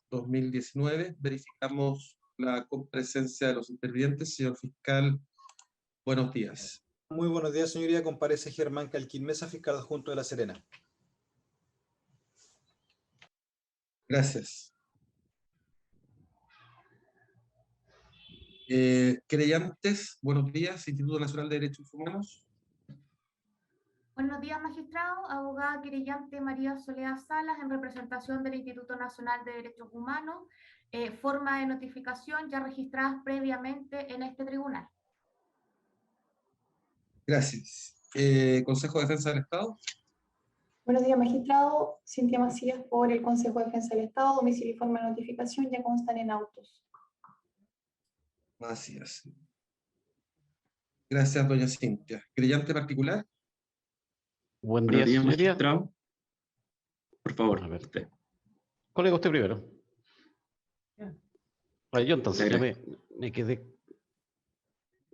2019. Verificamos la comparecencia de los intervinientes. Señor fiscal, buenos días. Muy buenos días, señoría. Comparece Germán Calquín Mesa, fiscal adjunto de La Serena. Gracias. Querellantes, buenos días. Instituto Nacional de Derechos Humanos. Buenos días, magistrado. Abogada querellante María Soledad Salas, en representación del Instituto Nacional de Derechos Humanos. Forma de notificación ya registradas previamente en este tribunal. Gracias. Consejo de Defensa del Estado. Buenos días, magistrado. Cintia Macías por el Consejo de Defensa del Estado. Domicilio y forma de notificación ya constan en autos. Macías. Gracias, doña Cintia. Querellante particular. Buen día, señoría. Magistrado. Por favor, a ver, usted. Colega, usted primero. Yo entonces ya me quedé.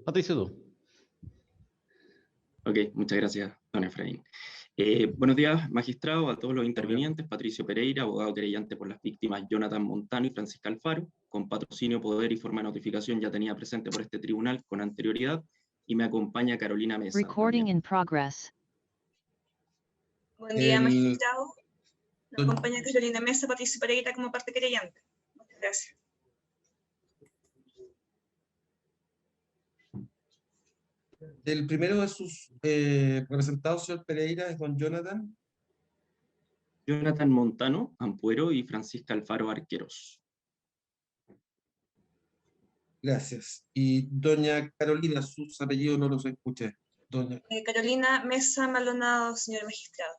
Patricio, tú. Ok, muchas gracias, don Efraín. Buenos días, magistrado, a todos los intervinientes. Patricio Pereira, abogado querellante por las víctimas Jonathan Montano y Francisca Alfaro, con patrocinio, poder y forma de notificación ya tenía presente por este tribunal con anterioridad, y me acompaña Carolina Mesa. Recording in progress. Buen día, magistrado. Me acompaña Carolina Mesa, Patricio Pereira como parte querellante. Muchas gracias. El primero de sus representados, señor Pereira, es don Jonathan. Jonathan Montano, Ampuero, y Francisca Alfaro, Arqueros. Gracias. Y doña Carolina, sus apellidos no los escuché. Doña Carolina Mesa Maldonado, señor magistrado.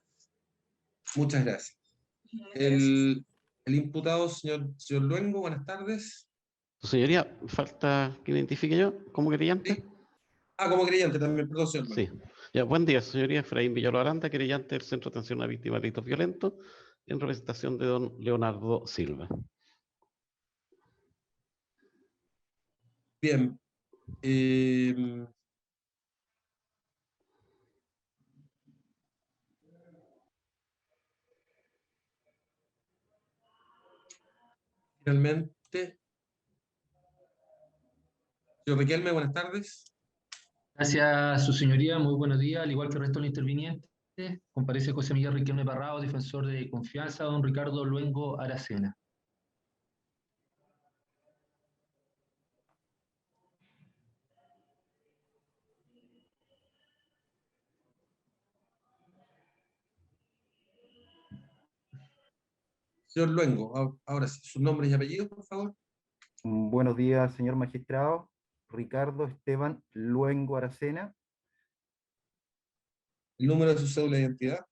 Muchas gracias. El imputado, señor Luengo, buenas tardes. Su señoría, falta que identifique yo como querellante. Sí. Como querellante también, perdón, señor Luengo. Sí. Ya, buen día, señoría. Efraín Villalobos Aranda, querellante del Centro de Atención a Víctimas de Delitos Violentos, en representación de don Leonardo Silva. Bien. Finalmente, señor Riquelme, buenas tardes. Gracias, su señoría. Muy buenos días. Al igual que el resto de los intervinientes, comparece José Miguel Riquelme Parrado, defensor de confianza, don Ricardo Luengo Aracena. Señor Luengo, ahora sí, sus nombres y apellidos, por favor. Buenos días, señor magistrado. Ricardo Esteban Luengo Aracena. El número de su cédula de identidad.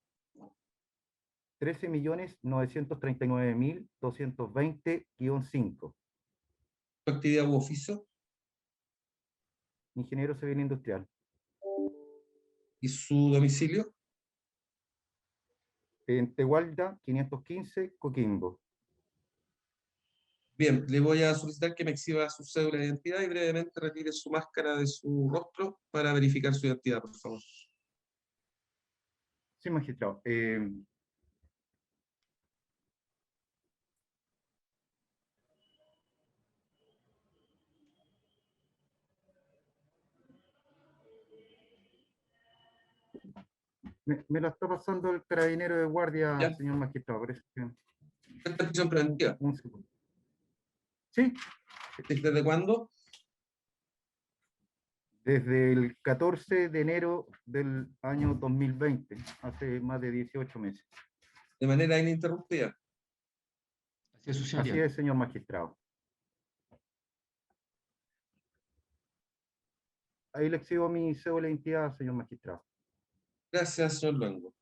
13.939.220-5. ¿Su actividad u oficio? Ingeniero civil industrial. ¿Y su domicilio? En Tehualda, 515, Coquimbo. Bien, le voy a solicitar que me exhiba su cédula de identidad y brevemente retire su máscara de su rostro para verificar su identidad, por favor. Sí, magistrado. Me la está pasando el carabinero de guardia, ¿Ya? Señor magistrado. Parece que... ¿Esta prisión preventiva? Un segundo. ¿Sí? ¿Desde cuándo? Desde el 14 de enero del año 2020, hace más de 18 meses. De manera ininterrumpida. Así es, su señoría. Así es, señor magistrado. Ahí le exhibo mi cédula de identidad, señor magistrado. Gracias, señor Luengo.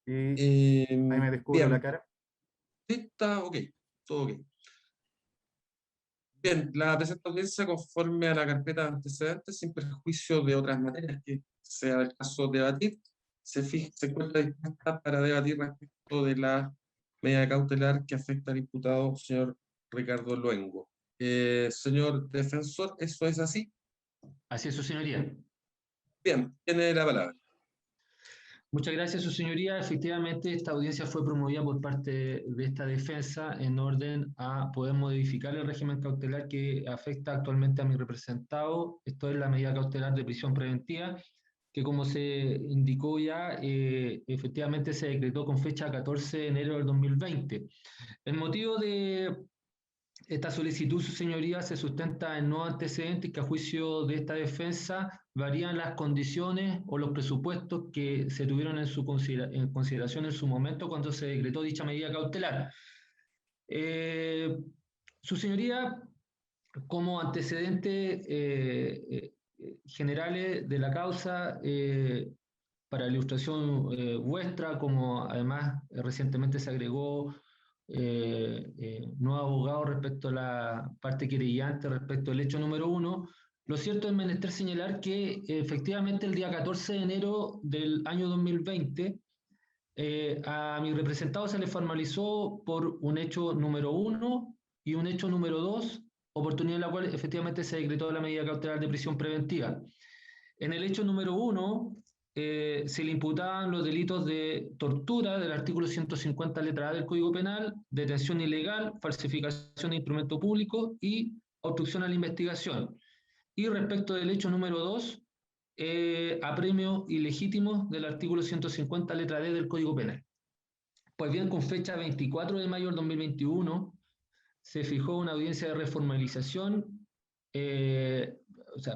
Y ahí me descubro bien. la cara. Sí, está ok, todo ok. Bien, la presente audiencia, conforme a la carpeta de antecedentes, sin perjuicio de otras materias que sea el caso de debatir, se encuentra dispuesta para debatir respecto de la medida cautelar que afecta al imputado señor Ricardo Luengo. Señor defensor, ¿eso es así? Así es, su señoría. Bien, tiene la palabra. Muchas gracias, su señoría. Efectivamente, esta audiencia fue promovida por parte de esta defensa en orden a poder modificar el régimen cautelar que afecta actualmente a mi representado. Esto es la medida cautelar de prisión preventiva, que como se indicó ya, efectivamente se decretó con fecha 14 de enero del 2020. El motivo de esta solicitud, su señoría, se sustenta en no antecedentes que a juicio de esta defensa varían las condiciones o los presupuestos que se tuvieron en consideración en su momento cuando se decretó dicha medida cautelar. Su señoría, como antecedentes generales de la causa, para la ilustración vuestra, como además recientemente se agregó nuevo abogado respecto a la parte querellante, respecto al hecho número 1, lo cierto es menester señalar que efectivamente el día 14 de enero del año 2020 a mi representado se le formalizó por un hecho número 1 y un hecho número 2, oportunidad en la cual efectivamente se decretó la medida cautelar de prisión preventiva. En el hecho número 1 se le imputaban los delitos de tortura del artículo 150 letra A del Código Penal, detención ilegal, falsificación de instrumento público y obstrucción a la investigación. Y respecto del hecho número 2, apremio ilegítimo del artículo 150 letra D del Código Penal. Pues bien, con fecha 24 de mayo del 2021 se fijó una audiencia de reformalización,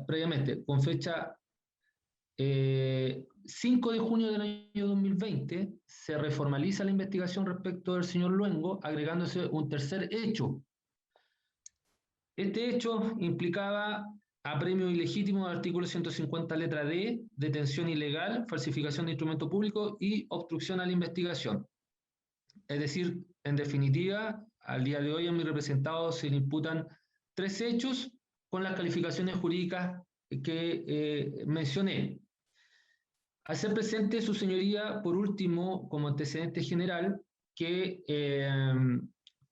previamente, con fecha 5 de junio del año 2020 se reformaliza la investigación respecto del señor Luengo, agregándose un tercer hecho. Este hecho implicaba apremio ilegítimo del artículo 150 letra D, detención ilegal, falsificación de instrumento público y obstrucción a la investigación. Es decir, en definitiva, al día de hoy a mi representado se le imputan 3 hechos con las calificaciones jurídicas que mencioné. Al ser presente, su señoría, por último, como antecedente general, que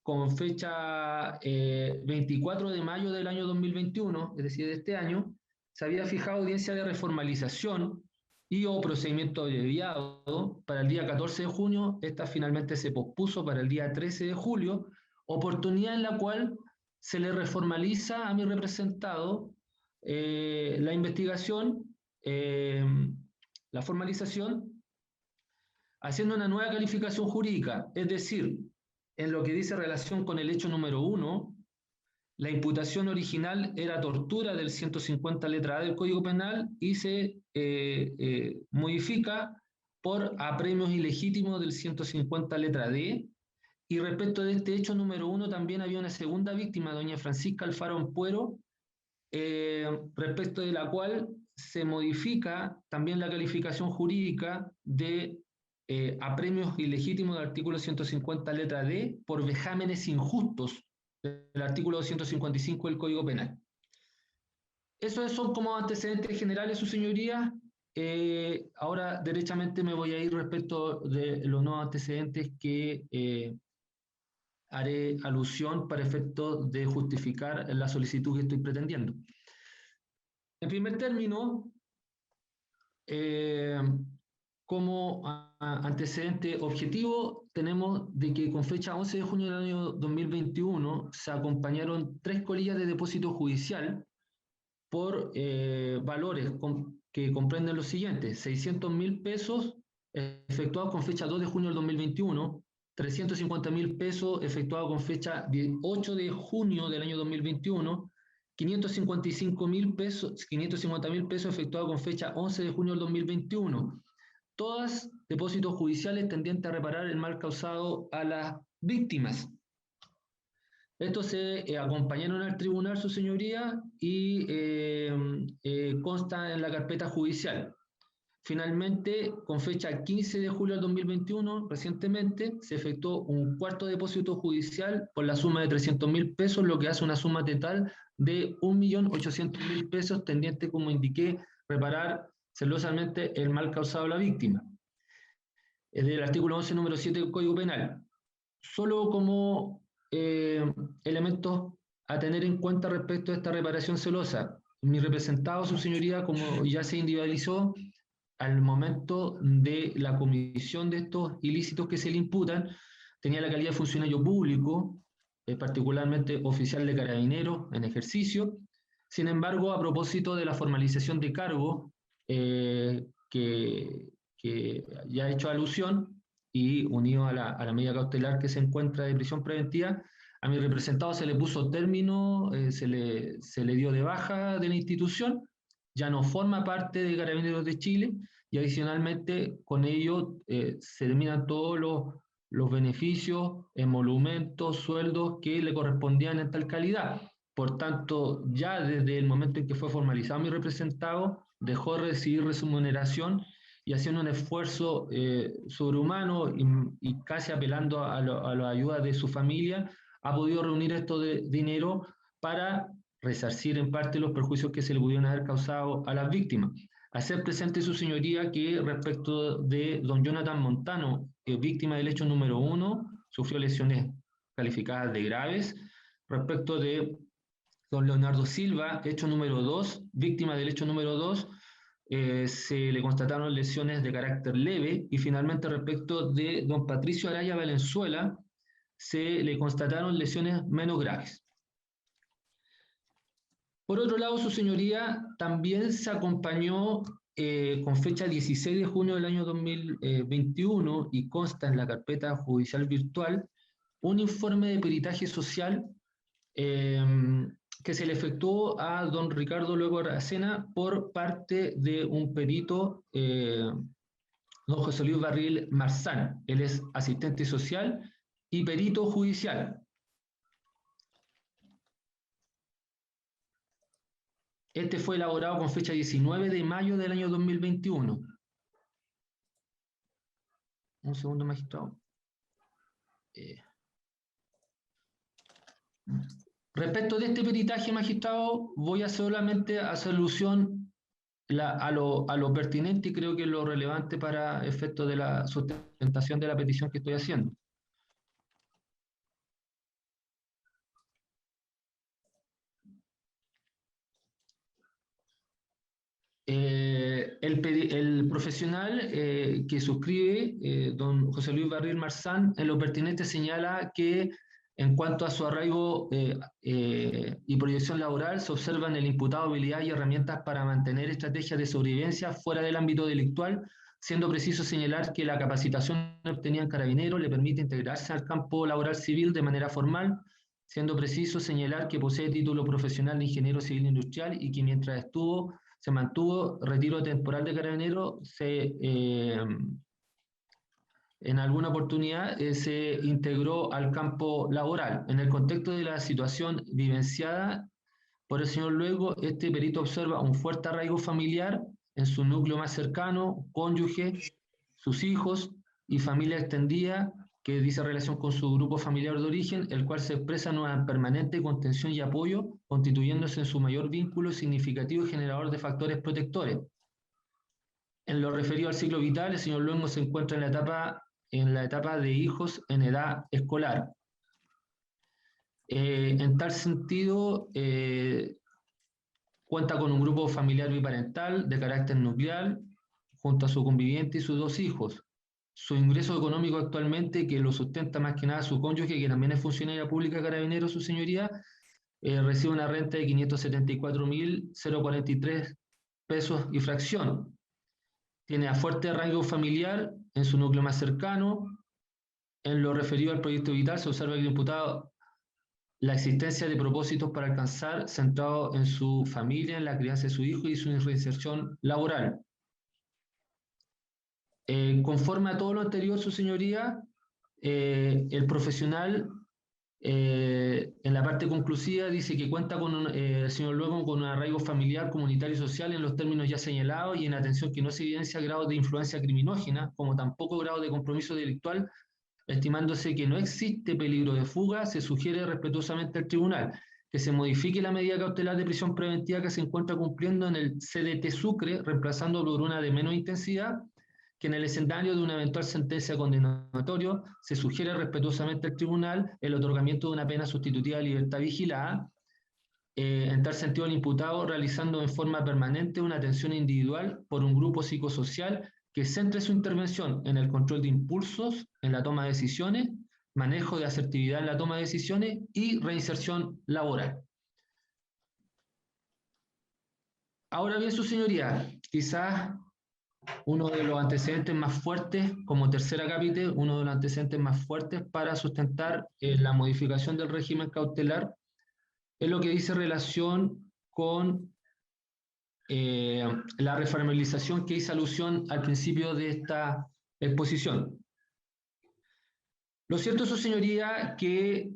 con fecha 24 de mayo del año 2021, es decir, de este año, se había fijado audiencia de reformalización y o procedimiento abreviado para el día 14 de junio. Esta finalmente se pospuso para el día 13 de julio, oportunidad en la cual se le reformaliza a mi representado la investigación, la formalización, haciendo una nueva calificación jurídica, es decir, en lo que dice relación con el hecho número 1, la imputación original era tortura del 150 letra A del Código Penal y se modifica por apremios ilegítimos del 150 letra D, y respecto de este hecho número 1 también había una segunda víctima, doña Francisca Alfaro Ampuero, respecto de la cual se modifica también la calificación jurídica de apremios ilegítimos del artículo 150 letra D por vejámenes injustos del artículo 255 del Código Penal. Esos son como antecedentes generales, su señoría. Ahora derechamente me voy a ir respecto de los nuevos antecedentes que haré alusión para efecto de justificar la solicitud que estoy pretendiendo. En primer término, como antecedente objetivo, tenemos de que con fecha 11 de junio del año 2021 se acompañaron 3 colillas de depósito judicial por valores que comprenden los siguientes: 600.000 pesos efectuados con fecha 2 de junio del 2021, 350.000 pesos efectuados con fecha 8 de junio del año 2021, 550.000 pesos efectuados con fecha 11 de junio del 2021. Todas depósitos judiciales tendientes a reparar el mal causado a las víctimas. Estos se acompañaron al tribunal, su señoría, y consta en la carpeta judicial. Finalmente, con fecha 15 de julio del 2021, recientemente, se efectuó un cuarto depósito judicial por la suma de 300.000 pesos, lo que hace una suma total de 1.800.000 pesos, tendiente, como indiqué, reparar celosamente el mal causado a la víctima. Es del artículo 11, número 7 del Código Penal. Solo como elementos a tener en cuenta respecto a esta reparación celosa. Mi representado, su señoría, como ya se individualizó, al momento de la comisión de estos ilícitos que se le imputan, tenía la calidad de funcionario público, particularmente oficial de carabineros en ejercicio. Sin embargo, a propósito de la formalización de cargo que ya he hecho alusión, y unido a la medida cautelar que se encuentra de prisión preventiva, a mi representado se le puso término, se le dio de baja de la institución, ya no forma parte de Carabineros de Chile, y adicionalmente con ello se eliminan todos los beneficios, emolumentos, sueldos que le correspondían en tal calidad. Por tanto, ya desde el momento en que fue formalizado mi representado, dejó de recibir remuneración, y haciendo un esfuerzo sobrehumano y casi apelando a la ayuda de su familia, ha podido reunir esto de dinero para resarcir en parte los perjuicios que se le pudieron haber causado a las víctimas. Hacer presente, su señoría, que respecto de don Jonathan Montano, víctima del hecho número 1, sufrió lesiones calificadas de graves. Respecto de don Leonardo Silva, hecho número 2, víctima del hecho número 2, se le constataron lesiones de carácter leve, y finalmente respecto de don Patricio Araya Valenzuela, se le constataron lesiones menos graves. Por otro lado, su señoría, también se acompañó con fecha 16 de junio del año 2021, y consta en la carpeta judicial virtual, un informe de peritaje social que se le efectuó a don Ricardo Luego Aracena por parte de un perito, don José Luis Barril Marzán. Él es asistente social y perito judicial. Este fue elaborado con fecha 19 de mayo del año 2021. Un segundo, magistrado. Respecto de este peritaje, magistrado, voy a solamente hacer alusión a lo pertinente, y creo que es lo relevante para efecto de la sustentación de la petición que estoy haciendo. El profesional que suscribe, don José Luis Barril Marzán, en lo pertinente señala que en cuanto a su arraigo y proyección laboral, se observan el imputado habilidad y herramientas para mantener estrategias de sobrevivencia fuera del ámbito delictual, siendo preciso señalar que la capacitación obtenida en Carabineros le permite integrarse al campo laboral civil de manera formal, siendo preciso señalar que posee título profesional de ingeniero civil industrial, y que mientras se mantuvo retiro temporal de Carabineros, en alguna oportunidad se integró al campo laboral. En el contexto de la situación vivenciada por el señor Luego, este perito observa un fuerte arraigo familiar en su núcleo más cercano, cónyuge, sus hijos y familia extendida, que dice relación con su grupo familiar de origen, el cual se expresa en una permanente contención y apoyo, constituyéndose en su mayor vínculo significativo y generador de factores protectores. En lo referido al ciclo vital, el señor Luengo se encuentra en la etapa de hijos en edad escolar. En tal sentido, cuenta con un grupo familiar biparental de carácter nuclear, junto a su conviviente y sus 2 hijos. Su ingreso económico actualmente, que lo sustenta más que nada su cónyuge, que también es funcionaria pública de Carabineros, su señoría, recibe una renta de 574.043 pesos y fracción. Tiene a fuerte arraigo familiar en su núcleo más cercano. En lo referido al proyecto vital, se observa que el imputado la existencia de propósitos para alcanzar, centrado en su familia, en la crianza de su hijo y su reinserción laboral. Conforme a todo lo anterior, su señoría, el profesional, en la parte conclusiva, dice que cuenta con el señor Luego con un arraigo familiar, comunitario y social en los términos ya señalados, y en atención que no se evidencia grado de influencia criminógena, como tampoco grado de compromiso delictual, estimándose que no existe peligro de fuga. Se sugiere respetuosamente al tribunal que se modifique la medida cautelar de prisión preventiva que se encuentra cumpliendo en el CDT Sucre, reemplazando por una de menos intensidad, que en el escenario de una eventual sentencia condenatoria se sugiere respetuosamente al tribunal el otorgamiento de una pena sustitutiva de libertad vigilada, en tal sentido el imputado realizando en forma permanente una atención individual por un grupo psicosocial que centre su intervención en el control de impulsos, en la toma de decisiones, manejo de asertividad en la toma de decisiones y reinserción laboral. Ahora bien, su señoría, quizás uno de los antecedentes más fuertes, como tercer acápite, uno de los antecedentes más fuertes para sustentar la modificación del régimen cautelar es lo que dice relación con la reformalización que hice alusión al principio de esta exposición. Lo cierto, su señoría, que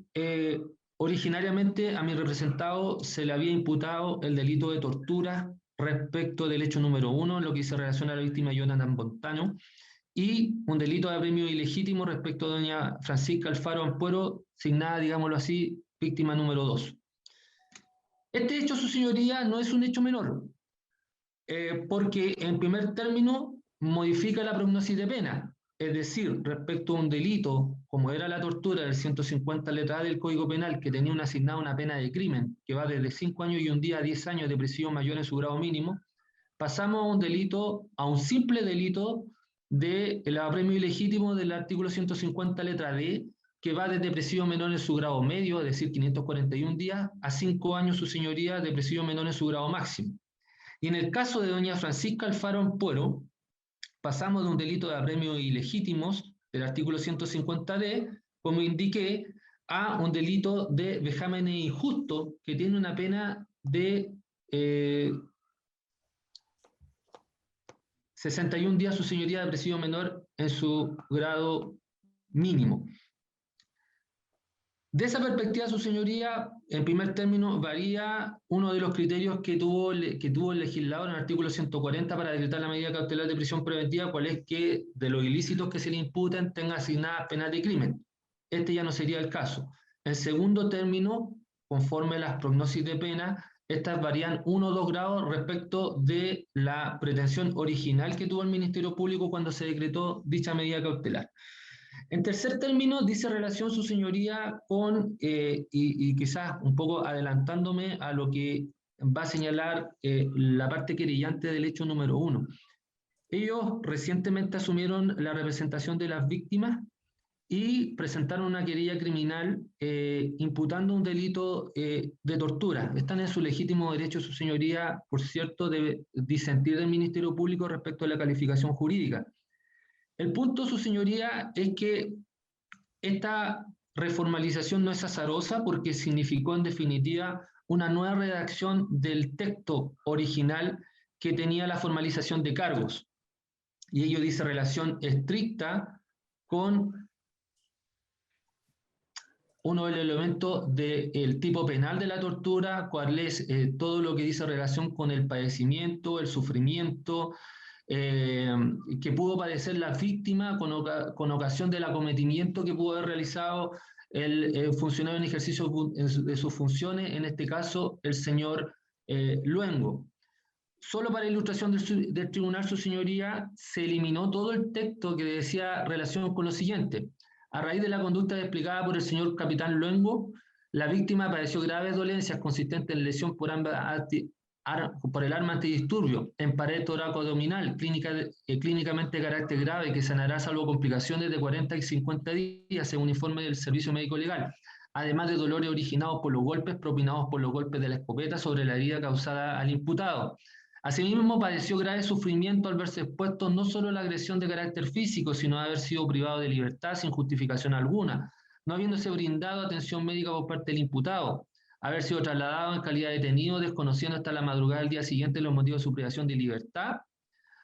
originariamente a mi representado se le había imputado el delito de tortura respecto del hecho número 1, lo que hice relación a la víctima Jonathan Montano, y un delito de apremio ilegítimo respecto a doña Francisca Alfaro Ampuero, signada, digámoslo así, víctima número 2. Este hecho, su señoría, no es un hecho menor, porque en primer término modifica la prognosis de pena, es decir, respecto a un delito como era la tortura del 150 letra A del Código Penal, que tenía asignada una pena de crimen que va desde 5 años y un día a 10 años de prisión mayor en su grado mínimo, pasamos a un delito, a un simple delito del apremio ilegítimo del artículo 150 letra D, que va desde presidio menor en su grado medio, es decir, 541 días, a 5 años, su señoría, de presidio menor en su grado máximo. Y en el caso de doña Francisca Alfaro Ampuero, pasamos de un delito de apremios ilegítimos del artículo 150D, como indiqué, a un delito de vejámenes injustos que tiene una pena de 61 días, su señoría, de presidio menor en su grado mínimo. De esa perspectiva, su señoría, en primer término, varía uno de los criterios que tuvo el legislador en el artículo 140 para decretar la medida cautelar de prisión preventiva, cuál es que de los ilícitos que se le imputen tenga asignadas penas de crimen. Este ya no sería el caso. En segundo término, conforme a las prognosis de pena, estas varían 1 o 2 grados respecto de la pretensión original que tuvo el Ministerio Público cuando se decretó dicha medida cautelar. En tercer término, dice relación, su señoría, con, y quizás un poco adelantándome a lo que va a señalar la parte querellante del hecho número 1. Ellos recientemente asumieron la representación de las víctimas y presentaron una querella criminal imputando un delito de tortura. Están en su legítimo derecho, su señoría, por cierto, de disentir del Ministerio Público respecto a la calificación jurídica. El punto, su señoría, es que esta reformalización no es azarosa porque significó en definitiva una nueva redacción del texto original que tenía la formalización de cargos. Y ello dice relación estricta con uno de los elementos del tipo penal de la tortura, cuál es todo lo que dice relación con el padecimiento, el sufrimiento, que pudo padecer la víctima con ocasión del acometimiento que pudo haber realizado el funcionario en ejercicio de sus funciones, en este caso el señor Luengo. Solo para ilustración del tribunal, su señoría, se eliminó todo el texto que decía relación con lo siguiente. A raíz de la conducta desplegada por el señor capitán Luengo, la víctima padeció graves dolencias consistentes en lesión por el arma antidisturbio en pared toracoabdominal, clínicamente de carácter grave, que sanará salvo complicaciones de 40 y 50 días, según informe del Servicio Médico Legal, además de dolores originados por los golpes propinados por los golpes de la escopeta sobre la herida causada al imputado. Asimismo, padeció grave sufrimiento al verse expuesto no solo a la agresión de carácter físico, sino a haber sido privado de libertad sin justificación alguna, no habiéndose brindado atención médica por parte del imputado, haber sido trasladado en calidad de detenido, desconociendo hasta la madrugada del día siguiente los motivos de su privación de libertad,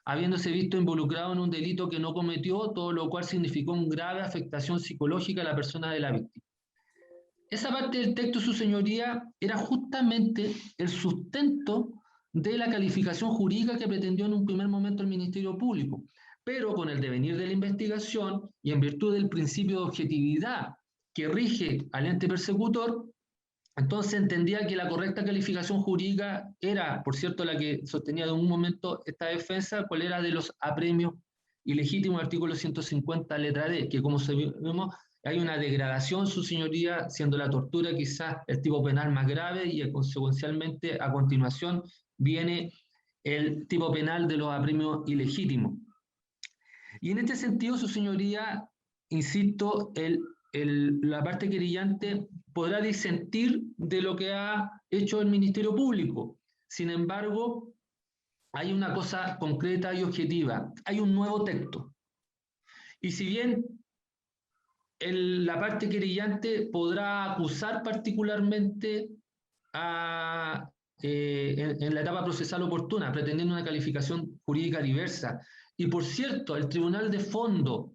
habiéndose visto involucrado en un delito que no cometió, todo lo cual significó una grave afectación psicológica a la persona de la víctima. Esa parte del texto, su señoría, era justamente el sustento de la calificación jurídica que pretendió en un primer momento el Ministerio Público, pero con el devenir de la investigación y en virtud del principio de objetividad que rige al ente persecutor, entonces entendía que la correcta calificación jurídica era, por cierto, la que sostenía de un momento esta defensa, cuál era de los apremios ilegítimos, artículo 150 letra D, que como sabemos hay una degradación, su señoría, siendo la tortura quizás el tipo penal más grave y consecuencialmente a continuación viene el tipo penal de los apremios ilegítimos. Y en este sentido, su señoría, insisto, la parte querellante podrá disentir de lo que ha hecho el Ministerio Público. Sin embargo, hay una cosa concreta y objetiva. Hay un nuevo texto. Y si bien la parte querellante podrá acusar particularmente en la etapa procesal oportuna, pretendiendo una calificación jurídica diversa. Y por cierto, el Tribunal de Fondo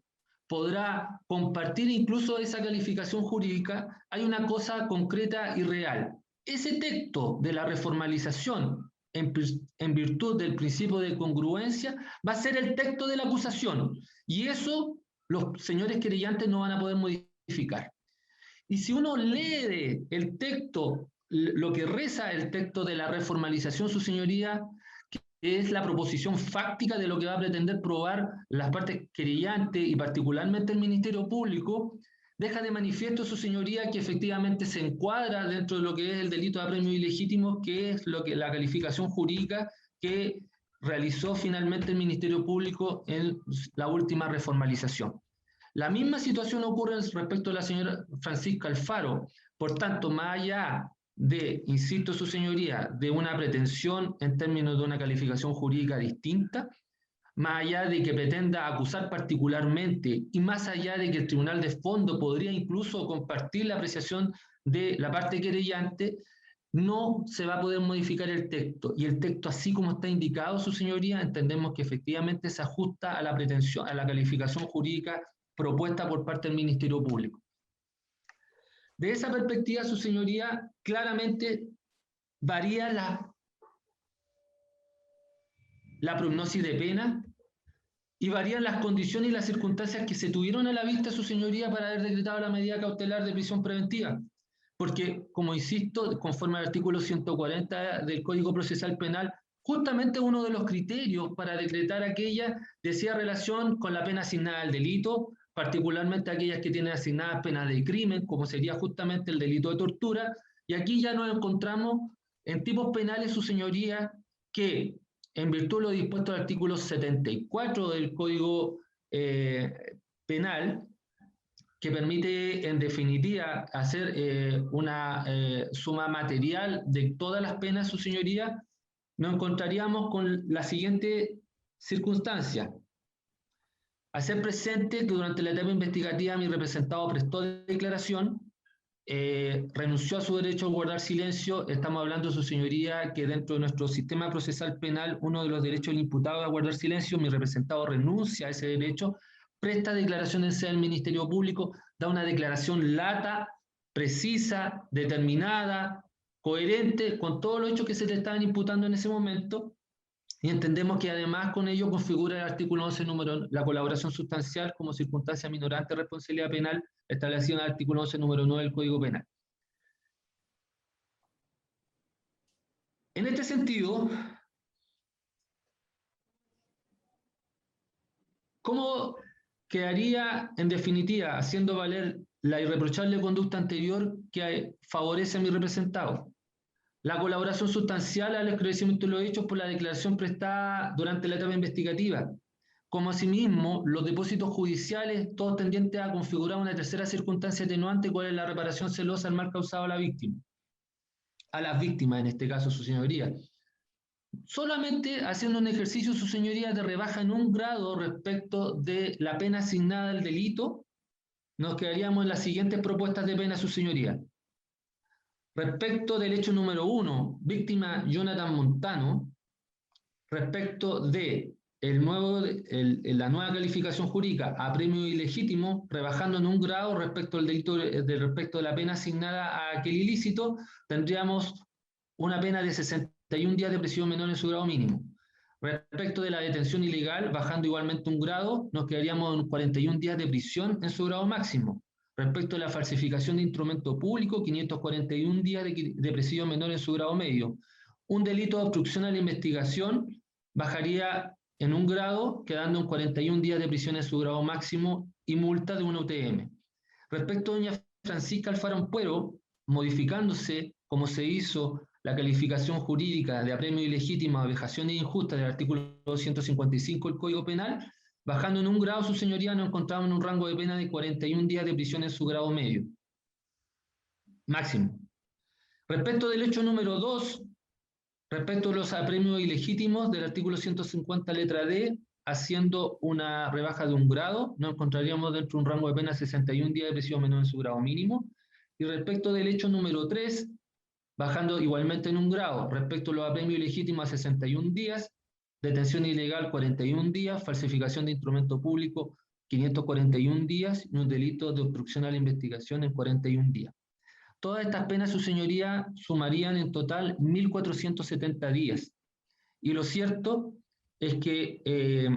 podrá compartir incluso esa calificación jurídica. Hay una cosa concreta y real. Ese texto de la reformalización, en virtud del principio de congruencia, va a ser el texto de la acusación. Y eso los señores querellantes no van a poder modificar. Y si uno lee el texto, lo que reza el texto de la reformalización, su señoría, que es la proposición fáctica de lo que va a pretender probar las partes querellantes y particularmente el Ministerio Público, deja de manifiesto, su señoría, que efectivamente se encuadra dentro de lo que es el delito de apremios ilegítimos, que es lo que la calificación jurídica que realizó finalmente el Ministerio Público en la última reformalización. La misma situación ocurre respecto a la señora Francisca Alfaro. Por tanto, más allá de, insisto, su señoría, de una pretensión en términos de una calificación jurídica distinta, más allá de que pretenda acusar particularmente y más allá de que el Tribunal de Fondo podría incluso compartir la apreciación de la parte querellante, no se va a poder modificar el texto. Y el texto, así como está indicado, su señoría, entendemos que efectivamente se ajusta a la pretensión, a la calificación jurídica propuesta por parte del Ministerio Público. De esa perspectiva, su señoría, claramente varía la prognosis de pena y varían las condiciones y las circunstancias que se tuvieron a la vista, su señoría, para haber decretado la medida cautelar de prisión preventiva. Porque, como insisto, conforme al artículo 140 del Código Procesal Penal, justamente uno de los criterios para decretar aquella decía relación con la pena asignada al delito, particularmente aquellas que tienen asignadas penas de crimen, como sería justamente el delito de tortura, y aquí ya nos encontramos en tipos penales, su señoría, que en virtud de lo dispuesto al artículo 74 del Código Penal, que permite en definitiva hacer una suma material de todas las penas, su señoría, nos encontraríamos con la siguiente circunstancia. Hacer presente que durante la etapa investigativa mi representado prestó declaración, renunció a su derecho a guardar silencio. Estamos hablando, su señoría, que dentro de nuestro sistema procesal penal, uno de los derechos del imputado es a guardar silencio. Mi representado renuncia a ese derecho, presta declaración en sede del Ministerio Público, da una declaración lata, precisa, determinada, coherente con todos los hechos que se le estaban imputando en ese momento, y entendemos que además con ello configura el artículo 11, la colaboración sustancial como circunstancia minorante de responsabilidad penal establecida en el artículo 11, número 9 del Código Penal. En este sentido, ¿cómo quedaría en definitiva haciendo valer la irreprochable conducta anterior que favorece a mi representado? La colaboración sustancial al esclarecimiento de los hechos por la declaración prestada durante la etapa investigativa, como asimismo los depósitos judiciales, todos tendientes a configurar una tercera circunstancia atenuante, cuál es la reparación celosa al mal causado a la víctima, a las víctimas en este caso, su señoría. Solamente haciendo un ejercicio, su señoría, de rebaja en 1 grado respecto de la pena asignada al delito, nos quedaríamos en las siguientes propuestas de pena, su señoría. Respecto del hecho número 1, víctima Jonathan Montano, respecto de la nueva calificación jurídica a premio ilegítimo, rebajando en 1 grado respecto al delito respecto de la pena asignada a aquel ilícito, tendríamos una pena de 61 días de prisión menor en su grado mínimo. Respecto de la detención ilegal, bajando igualmente 1 grado, nos quedaríamos en 41 días de prisión en su grado máximo. Respecto a la falsificación de instrumento público, 541 días de prisión menor en su grado medio. Un delito de obstrucción a la investigación bajaría en 1 grado, quedando en 41 días de prisión en su grado máximo y multa de 1 UTM. Respecto a doña Francisca Alfaro Ampuero, modificándose, como se hizo, la calificación jurídica de apremio ilegítimo a vejaciones injustas del artículo 255 del Código Penal, bajando en un grado, su señoría nos encontramos en un rango de pena de 41 días de prisión en su grado medio. Máximo. Respecto del hecho número 2, respecto a los apremios ilegítimos del artículo 150 letra D, haciendo una rebaja de un grado, nos encontraríamos dentro de un rango de pena 61 días de prisión menor en su grado mínimo. Y respecto del hecho número 3, bajando igualmente en un grado, respecto a los apremios ilegítimos a 61 días, detención ilegal 41 días, falsificación de instrumento público 541 días y un delito de obstrucción a la investigación en 41 días. Todas estas penas, su señoría, sumarían en total 1.470 días. Y lo cierto es que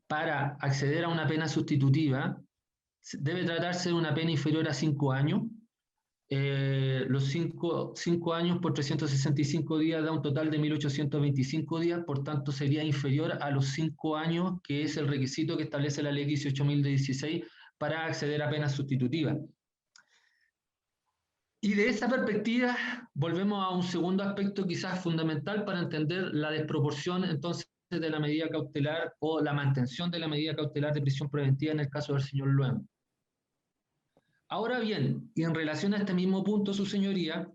para acceder a una pena sustitutiva debe tratarse de una pena inferior a 5 años. Los 5 años por 365 días da un total de 1.825 días, por tanto sería inferior a los 5 años, que es el requisito que establece la ley 18.016 para acceder a penas sustitutivas. Y de esa perspectiva volvemos a un segundo aspecto quizás fundamental para entender la desproporción entonces de la medida cautelar o la mantención de la medida cautelar de prisión preventiva en el caso del señor Luengo. Ahora bien, y en relación a este mismo punto, su señoría,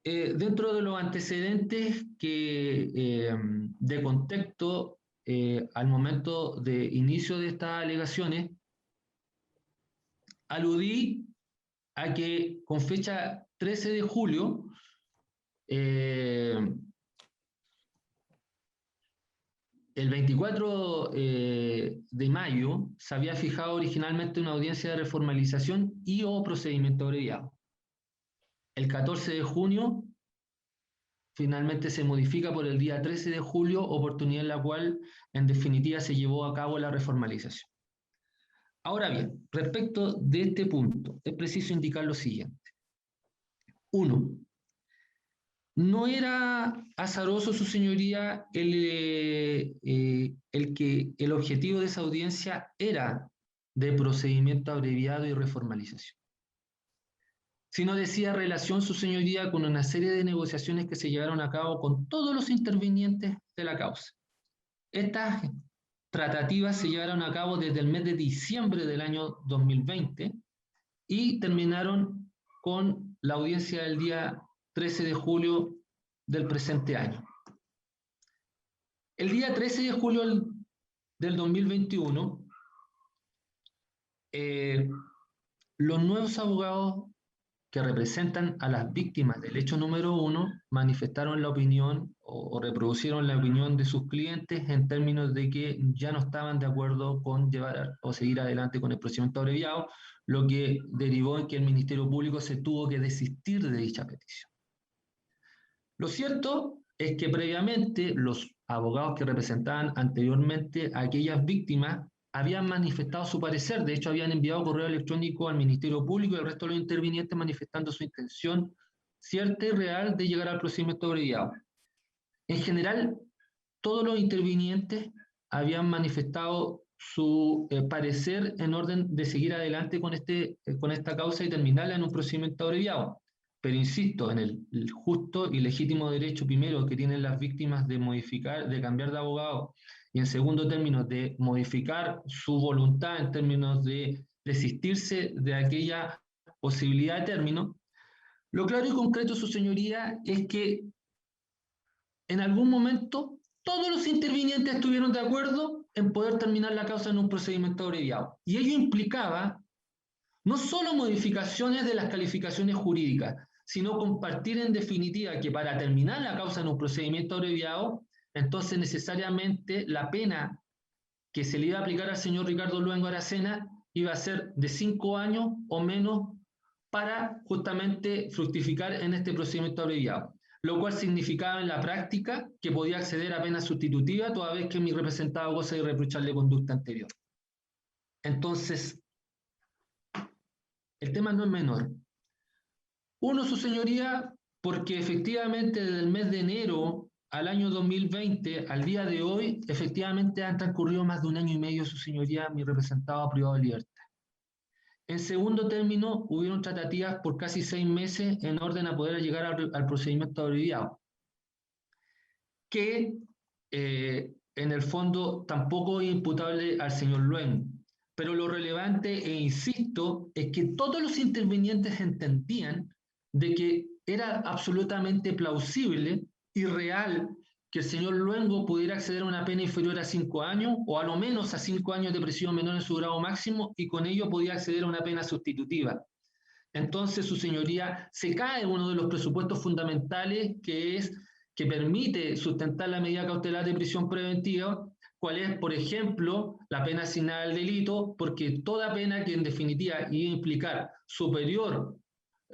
dentro de los antecedentes de contexto al momento de inicio de estas alegaciones, aludí a que con fecha 13 de julio, el 24 de mayo se había fijado originalmente una audiencia de reformalización y o procedimiento abreviado. El 14 de junio finalmente se modifica por el día 13 de julio, oportunidad en la cual en definitiva se llevó a cabo la reformalización. Ahora bien, respecto de este punto, es preciso indicar lo siguiente. 1. No era azaroso, su señoría, el que el objetivo de esa audiencia era de procedimiento abreviado y reformalización, sino decía relación, su señoría, con una serie de negociaciones que se llevaron a cabo con todos los intervinientes de la causa. Estas tratativas se llevaron a cabo desde el mes de diciembre del año 2020 y terminaron con la audiencia del día 13 de julio del presente año. El día 13 de julio del 2021, los nuevos abogados que representan a las víctimas del hecho número 1 manifestaron la opinión o reproducieron la opinión de sus clientes en términos de que ya no estaban de acuerdo con llevar o seguir adelante con el procedimiento abreviado, lo que derivó en que el Ministerio Público se tuvo que desistir de dicha petición. Lo cierto es que previamente los abogados que representaban anteriormente a aquellas víctimas habían manifestado su parecer, de hecho habían enviado correo electrónico al Ministerio Público y al resto de los intervinientes manifestando su intención cierta y real de llegar al procedimiento abreviado. En general, todos los intervinientes habían manifestado su parecer en orden de seguir adelante con esta causa y terminarla en un procedimiento abreviado. Pero insisto, en el justo y legítimo derecho primero que tienen las víctimas de modificar, de cambiar de abogado, y en segundo término de modificar su voluntad en términos de desistirse de aquella posibilidad de término, lo claro y concreto, su señoría, es que en algún momento todos los intervinientes estuvieron de acuerdo en poder terminar la causa en un procedimiento abreviado. Y ello implicaba no solo modificaciones de las calificaciones jurídicas, sino compartir en definitiva que para terminar la causa en un procedimiento abreviado, entonces necesariamente la pena que se le iba a aplicar al señor Ricardo Luengo Aracena iba a ser de 5 años o menos para justamente fructificar en este procedimiento abreviado, lo cual significaba en la práctica que podía acceder a pena sustitutiva toda vez que mi representado goza de irreprochable conducta anterior. Entonces, el tema no es menor. Uno, su señoría, porque efectivamente desde el mes de enero al año 2020, al día de hoy, efectivamente han transcurrido más de 1 año y medio, su señoría, mi representado privado de libertad. En segundo término, hubieron tratativas por casi 6 meses en orden a poder llegar al procedimiento abreviado, que en el fondo tampoco es imputable al señor Luengo. Pero lo relevante, e insisto, es que todos los intervinientes entendían de que era absolutamente plausible y real que el señor Luengo pudiera acceder a una pena inferior a 5 años o a lo menos a 5 años de prisión menor en su grado máximo, y con ello podía acceder a una pena sustitutiva. Entonces, su señoría, se cae uno de los presupuestos fundamentales que permite sustentar la medida cautelar de prisión preventiva, cuál es, por ejemplo, la pena asignada al delito, porque toda pena que en definitiva iba a implicar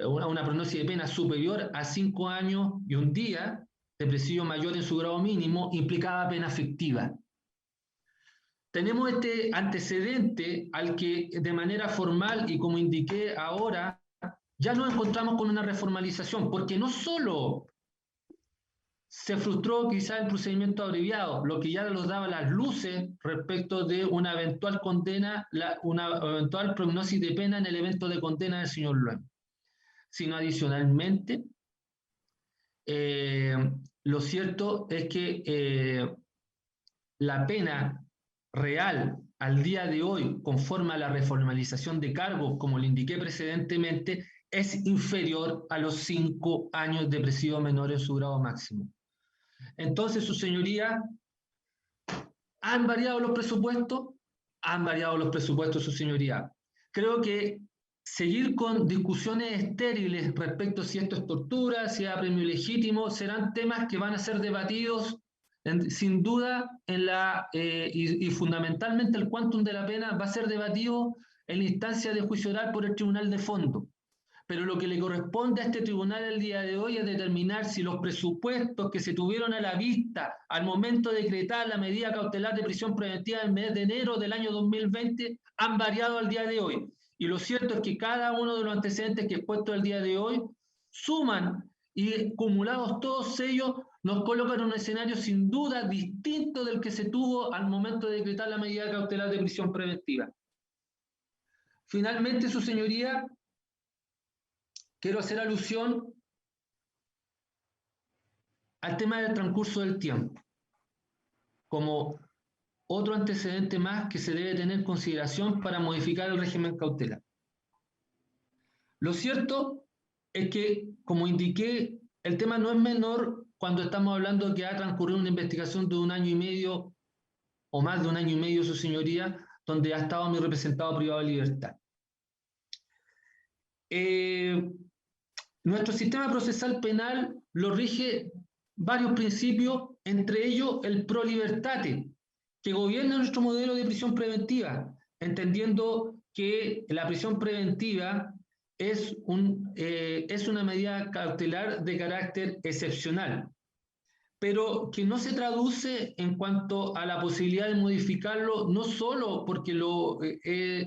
una prognosis de pena superior a 5 años y un día de presidio mayor en su grado mínimo, implicaba pena efectiva. Tenemos este antecedente al que de manera formal, y como indiqué ahora, ya nos encontramos con una reformalización, porque no solo se frustró quizá el procedimiento abreviado, lo que ya nos daba las luces respecto de una eventual condena, una eventual prognosis de pena en el evento de condena del señor Luengo, sino adicionalmente, lo cierto es que la pena real al día de hoy, conforme a la reformalización de cargos, como le indiqué precedentemente, es inferior a los 5 años de presidio menor en su grado máximo. Entonces, su señoría, ¿han variado los presupuestos? Han variado los presupuestos, su señoría. Creo que seguir con discusiones estériles respecto a si esto es tortura, si es apremio ilegítimo, serán temas que van a ser debatidos sin duda y fundamentalmente el quantum de la pena va a ser debatido en la instancia de juicio oral por el tribunal de fondo. Pero lo que le corresponde a este tribunal el día de hoy es determinar si los presupuestos que se tuvieron a la vista al momento de decretar la medida cautelar de prisión preventiva en el mes de enero del año 2020 han variado al día de hoy. Y lo cierto es que cada uno de los antecedentes que he expuesto el día de hoy suman, y acumulados todos ellos nos colocan en un escenario sin duda distinto del que se tuvo al momento de decretar la medida cautelar de prisión preventiva. Finalmente, su señoría, quiero hacer alusión al tema del transcurso del tiempo, como otro antecedente más que se debe tener en consideración para modificar el régimen cautelar. Lo cierto es que, como indiqué, el tema no es menor cuando estamos hablando de que ha transcurrido una investigación de 1 año y medio, o más de 1 año y medio, su señoría, donde ha estado mi representado privado de libertad. Nuestro sistema procesal penal lo rige varios principios, entre ellos el pro libertate, que gobierna nuestro modelo de prisión preventiva, entendiendo que la prisión preventiva es una medida cautelar de carácter excepcional, pero que no se traduce en cuanto a la posibilidad de modificarlo, no solo porque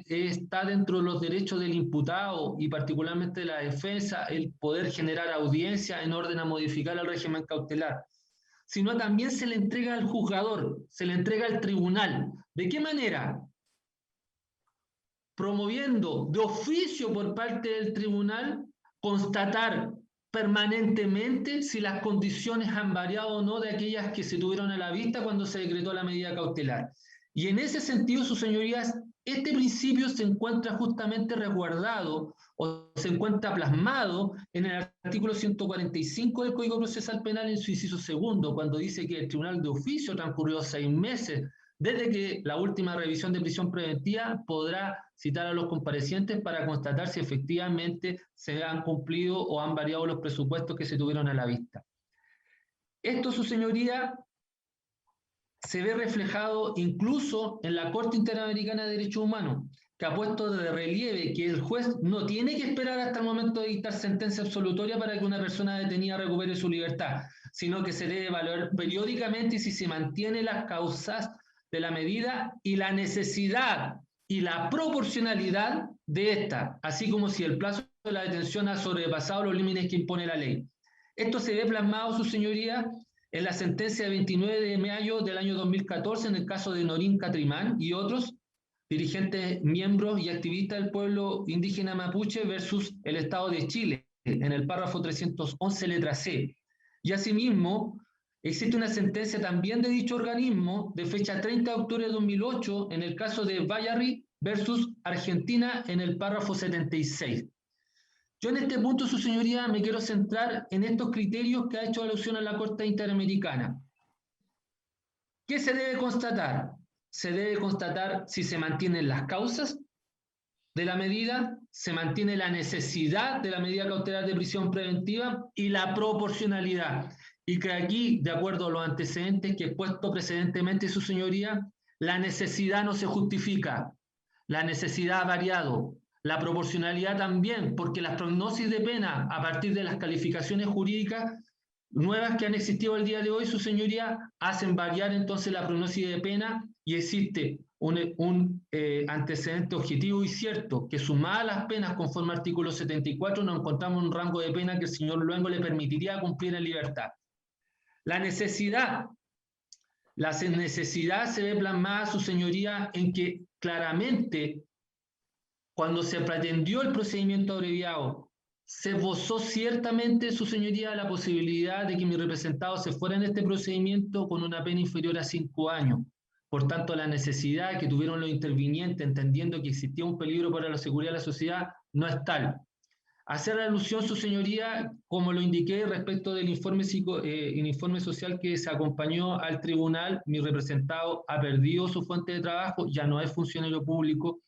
está dentro de los derechos del imputado y particularmente de la defensa el poder generar audiencia en orden a modificar el régimen cautelar, sino también se le entrega al juzgador, se le entrega al tribunal. ¿De qué manera? Promoviendo de oficio por parte del tribunal constatar permanentemente si las condiciones han variado o no de aquellas que se tuvieron a la vista cuando se decretó la medida cautelar. Y en ese sentido, sus señorías, este principio se encuentra justamente resguardado o se encuentra plasmado en el artículo 145 del Código Procesal Penal en su inciso segundo, cuando dice que el tribunal de oficio transcurrió 6 meses desde que la última revisión de prisión preventiva podrá citar a los comparecientes para constatar si efectivamente se han cumplido o han variado los presupuestos que se tuvieron a la vista. Esto, su señoría, se ve reflejado incluso en la Corte Interamericana de Derechos Humanos, que ha puesto de relieve que el juez no tiene que esperar hasta el momento de dictar sentencia absolutoria para que una persona detenida recupere su libertad, sino que se debe evaluar periódicamente si se mantienen las causas de la medida y la necesidad y la proporcionalidad de esta, así como si el plazo de la detención ha sobrepasado los límites que impone la ley. Esto se ve plasmado, su señoría, en la sentencia de 29 de mayo del año 2014 en el caso de Norín Catrimán y otros, dirigentes, miembros y activistas del pueblo indígena mapuche versus el Estado de Chile, en el párrafo 311, letra C. Y asimismo, existe una sentencia también de dicho organismo de fecha 30 de octubre de 2008 en el caso de Bayarri versus Argentina en el párrafo 76. Yo en este punto, su señoría, me quiero centrar en estos criterios que ha hecho alusión a la Corte Interamericana. ¿Qué se debe constatar? Se debe constatar si se mantienen las causas de la medida, se mantiene la necesidad de la medida cautelar de prisión preventiva y la proporcionalidad. Y que aquí, de acuerdo a los antecedentes que he puesto precedentemente, su señoría, la necesidad no se justifica, la necesidad ha variado, la proporcionalidad también, porque las prognosis de pena a partir de las calificaciones jurídicas nuevas que han existido el día de hoy, su señoría, hacen variar entonces la prognosis de pena y existe un antecedente objetivo y cierto, que sumadas las penas conforme al artículo 74 nos encontramos en un rango de pena que el señor Luengo le permitiría cumplir en libertad. La necesidad se ve plasmada, su señoría, en que claramente cuando se pretendió el procedimiento abreviado, se esbozó ciertamente, su señoría, la posibilidad de que mi representado se fuera en este procedimiento con una pena inferior a 5 años. Por tanto, la necesidad que tuvieron los intervinientes, entendiendo que existía un peligro para la seguridad de la sociedad, no es tal. Hacer alusión, su señoría, como lo indiqué respecto del informe social que se acompañó al tribunal, mi representado ha perdido su fuente de trabajo, ya no es funcionario público.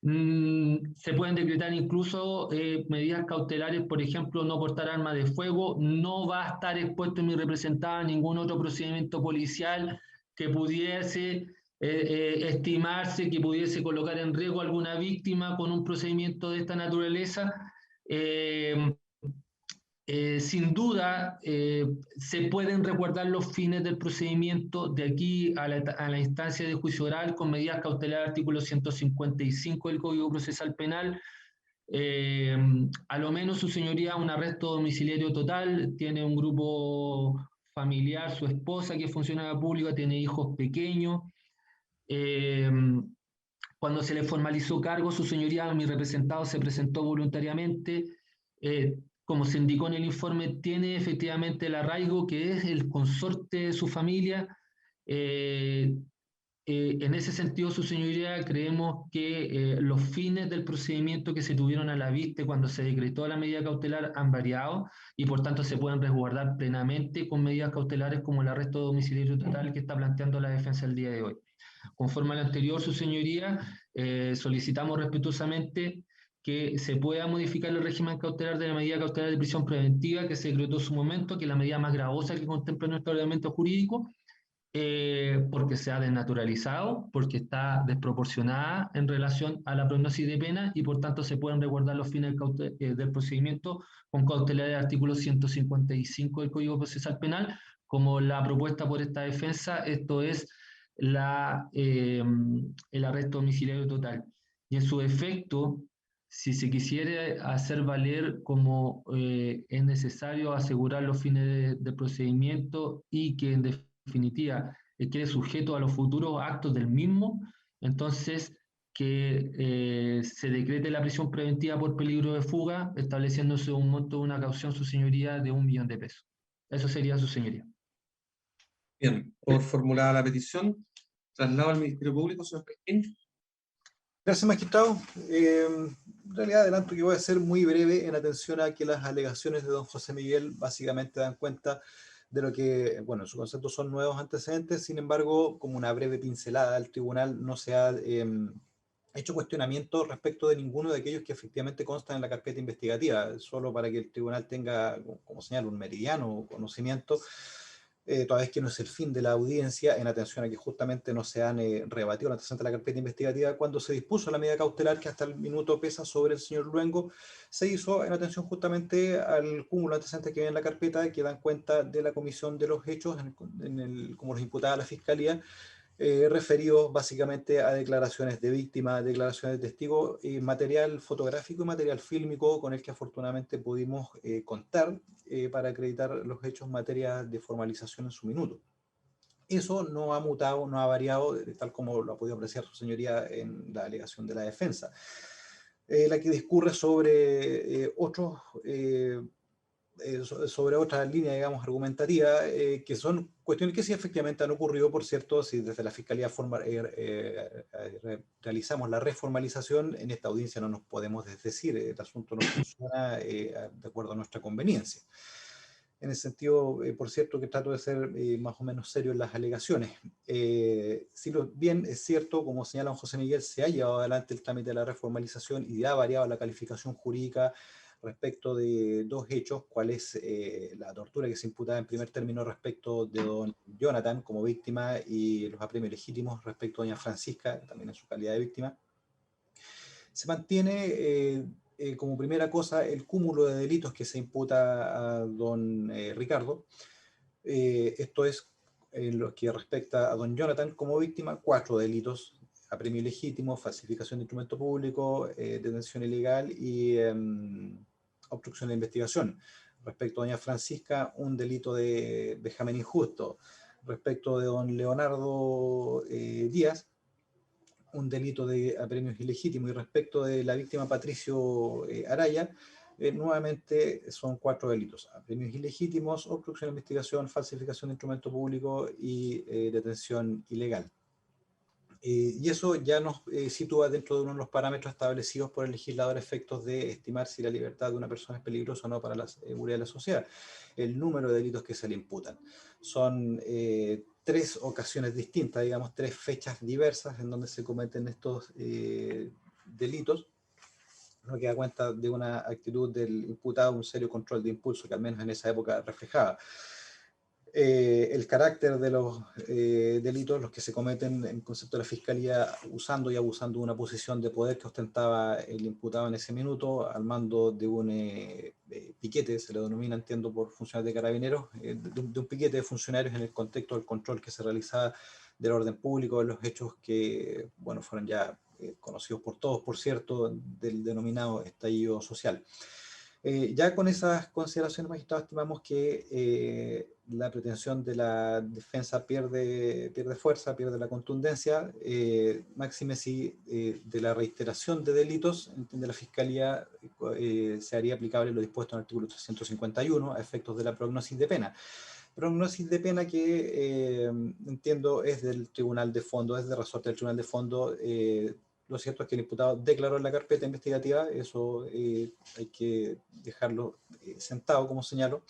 Se pueden decretar incluso medidas cautelares, por ejemplo, no portar armas de fuego, no va a estar expuesto mi representado a ningún otro procedimiento policial que pudiese estimarse, que pudiese colocar en riesgo a alguna víctima con un procedimiento de esta naturaleza. Sin duda, se pueden resguardar los fines del procedimiento de aquí a la instancia de juicio oral con medidas cautelares, artículo 155 del Código Procesal Penal. A lo menos, su señoría, un arresto domiciliario total, tiene un grupo familiar, su esposa que es funcionaria pública, tiene hijos pequeños. Cuando se le formalizó cargo, su señoría, mi representado se presentó voluntariamente. Como se indicó en el informe, tiene efectivamente el arraigo, que es el consorte de su familia. En ese sentido, su señoría, creemos que los fines del procedimiento que se tuvieron a la vista cuando se decretó la medida cautelar han variado y por tanto se pueden resguardar plenamente con medidas cautelares como el arresto domiciliario total que está planteando la defensa el día de hoy. Conforme a lo anterior, su señoría, solicitamos respetuosamente que se pueda modificar el régimen cautelar de la medida cautelar de prisión preventiva que se decretó en su momento, que es la medida más gravosa que contempla nuestro ordenamiento jurídico, porque se ha desnaturalizado, porque está desproporcionada en relación a la prognosis de pena y por tanto se pueden resguardar los fines del procedimiento con cautelar del artículo 155 del Código Procesal Penal, como la propuesta por esta defensa, esto es el arresto domiciliario total. Y en su efecto, si se quisiera hacer valer como es necesario asegurar los fines de procedimiento y que en definitiva quede sujeto a los futuros actos del mismo, entonces que se decrete la prisión preventiva por peligro de fuga, estableciéndose un monto de una caución, su señoría, de 1 millón de pesos. Eso sería, su señoría. Bien, por formulada la petición, traslado al Ministerio Público, señor Pesquín. Gracias, magistrado. En realidad adelanto que voy a ser muy breve en atención a que las alegaciones de don José Miguel básicamente dan cuenta de lo que, bueno, en su concepto son nuevos antecedentes, sin embargo, como una breve pincelada, el tribunal no se ha hecho cuestionamiento respecto de ninguno de aquellos que efectivamente constan en la carpeta investigativa, solo para que el tribunal tenga, como señal, un meridiano conocimiento, toda vez que no es el fin de la audiencia, en atención a que justamente no se han rebatido los antecedentes de la carpeta investigativa cuando se dispuso la medida cautelar que hasta el minuto pesa sobre el señor Luengo, se hizo en atención justamente al cúmulo de antecedentes que hay en la carpeta que dan cuenta de la comisión de los hechos como los imputada a la Fiscalía, referidos básicamente a declaraciones de víctima, declaraciones de testigo, material fotográfico y material fílmico con el que afortunadamente pudimos contar para acreditar los hechos en materia de formalización en su minuto. Eso no ha mutado, no ha variado, tal como lo ha podido apreciar su señoría en la alegación de la defensa. La que discurre sobre sobre otra línea, digamos, argumentativa, que son cuestiones que sí efectivamente han ocurrido, por cierto, si desde la Fiscalía realizamos la reformalización, en esta audiencia no nos podemos desdecir, el asunto no funciona de acuerdo a nuestra conveniencia. En ese sentido, por cierto, que trato de ser más o menos serio en las alegaciones. Si bien es cierto, como señala don José Miguel, se ha llevado adelante el trámite de la reformalización y ha variado la calificación jurídica respecto de dos hechos, cuál es la tortura que se imputaba en primer término respecto de don Jonathan como víctima y los apremios legítimos respecto a doña Francisca, también en su calidad de víctima. Se mantiene como primera cosa el cúmulo de delitos que se imputa a don Ricardo. Esto es en lo que respecta a don Jonathan como víctima, 4 delitos: apremio ilegítimo, falsificación de instrumento público, detención ilegal y obstrucción de investigación. Respecto a doña Francisca, un delito de vejamen injusto. Respecto de don Leonardo Díaz, un delito de apremios ilegítimo, y respecto de la víctima Patricio Araya, nuevamente son 4 delitos: apremios ilegítimos, obstrucción de investigación, falsificación de instrumento público y detención ilegal. Y eso ya nos sitúa dentro de uno de los parámetros establecidos por el legislador a efectos de estimar si la libertad de una persona es peligrosa o no para la seguridad de la sociedad. El número de delitos que se le imputan. Son 3 ocasiones distintas, digamos, 3 fechas diversas en donde se cometen estos delitos, lo que da cuenta de una actitud del imputado, un serio control de impulso que al menos en esa época reflejaba. El carácter de los delitos, los que se cometen en concepto de la Fiscalía, usando y abusando de una posición de poder que ostentaba el imputado en ese minuto, al mando de un piquete, se le denomina, entiendo, por funcionarios de carabineros, de un piquete de funcionarios en el contexto del control que se realizaba del orden público, de los hechos que, bueno, fueron ya conocidos por todos, por cierto, del denominado estallido social. Ya con esas consideraciones, magistrado, estimamos que la pretensión de la defensa pierde fuerza, pierde la contundencia, máxime si de la reiteración de delitos, entiende la Fiscalía, se haría aplicable lo dispuesto en el artículo 351 a efectos de la prognosis de pena. Prognosis de pena que entiendo es del Tribunal de Fondo, es de resorte del Tribunal de Fondo. Lo cierto es que el imputado declaró en la carpeta investigativa, eso hay que dejarlo sentado, como señalo,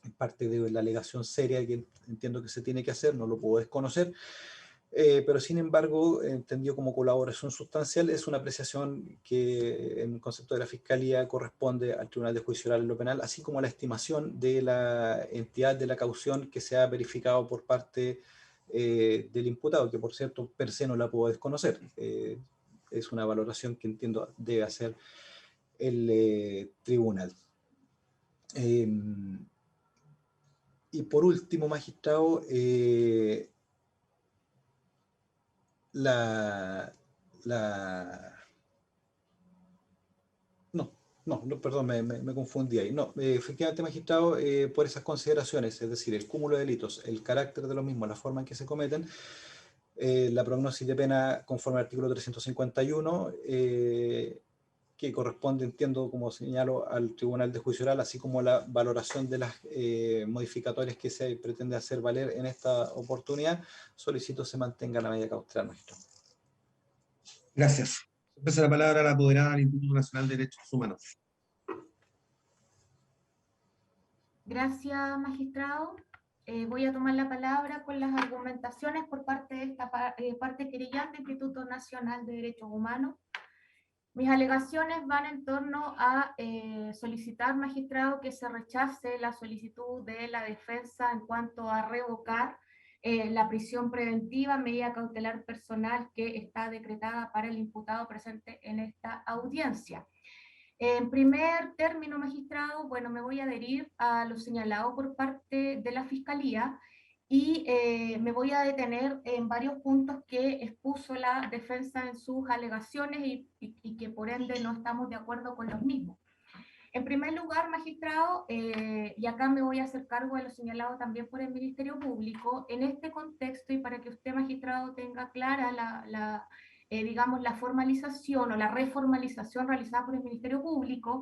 en parte de la alegación seria que entiendo que se tiene que hacer, no lo puedo desconocer, pero sin embargo, entendido como colaboración sustancial, es una apreciación que en el concepto de la Fiscalía corresponde al Tribunal de Juicio Oral en lo penal, así como la estimación de la entidad de la caución que se ha verificado por parte del imputado, que por cierto per se no la puedo desconocer. Es una valoración que entiendo debe hacer el tribunal. Y por último, magistrado, perdón, me confundí ahí. No, efectivamente, magistrado, por esas consideraciones, es decir, el cúmulo de delitos, el carácter de los mismos, la forma en que se cometen, la prognosis de pena conforme al artículo 351, que corresponde, entiendo, como señalo, al Tribunal de Juicio Oral, así como la valoración de las modificatorias que se pretende hacer valer en esta oportunidad, solicito se mantenga la medida cautelar, magistrado. Gracias. Pasa la palabra a la apoderada del Instituto Nacional de Derechos Humanos. Gracias, magistrado. Voy a tomar la palabra con las argumentaciones por parte de esta parte querellante, Instituto Nacional de Derechos Humanos. Mis alegaciones van en torno a solicitar, magistrado, que se rechace la solicitud de la defensa en cuanto a revocar la prisión preventiva, medida cautelar personal que está decretada para el imputado presente en esta audiencia. En primer término, magistrado, bueno, me voy a adherir a lo señalado por parte de la Fiscalía y me voy a detener en varios puntos que expuso la defensa en sus alegaciones y que por ende no estamos de acuerdo con los mismos. En primer lugar, magistrado, y acá me voy a hacer cargo de lo señalado también por el Ministerio Público, en este contexto y para que usted, magistrado, tenga clara digamos, la formalización o la reformalización realizada por el Ministerio Público,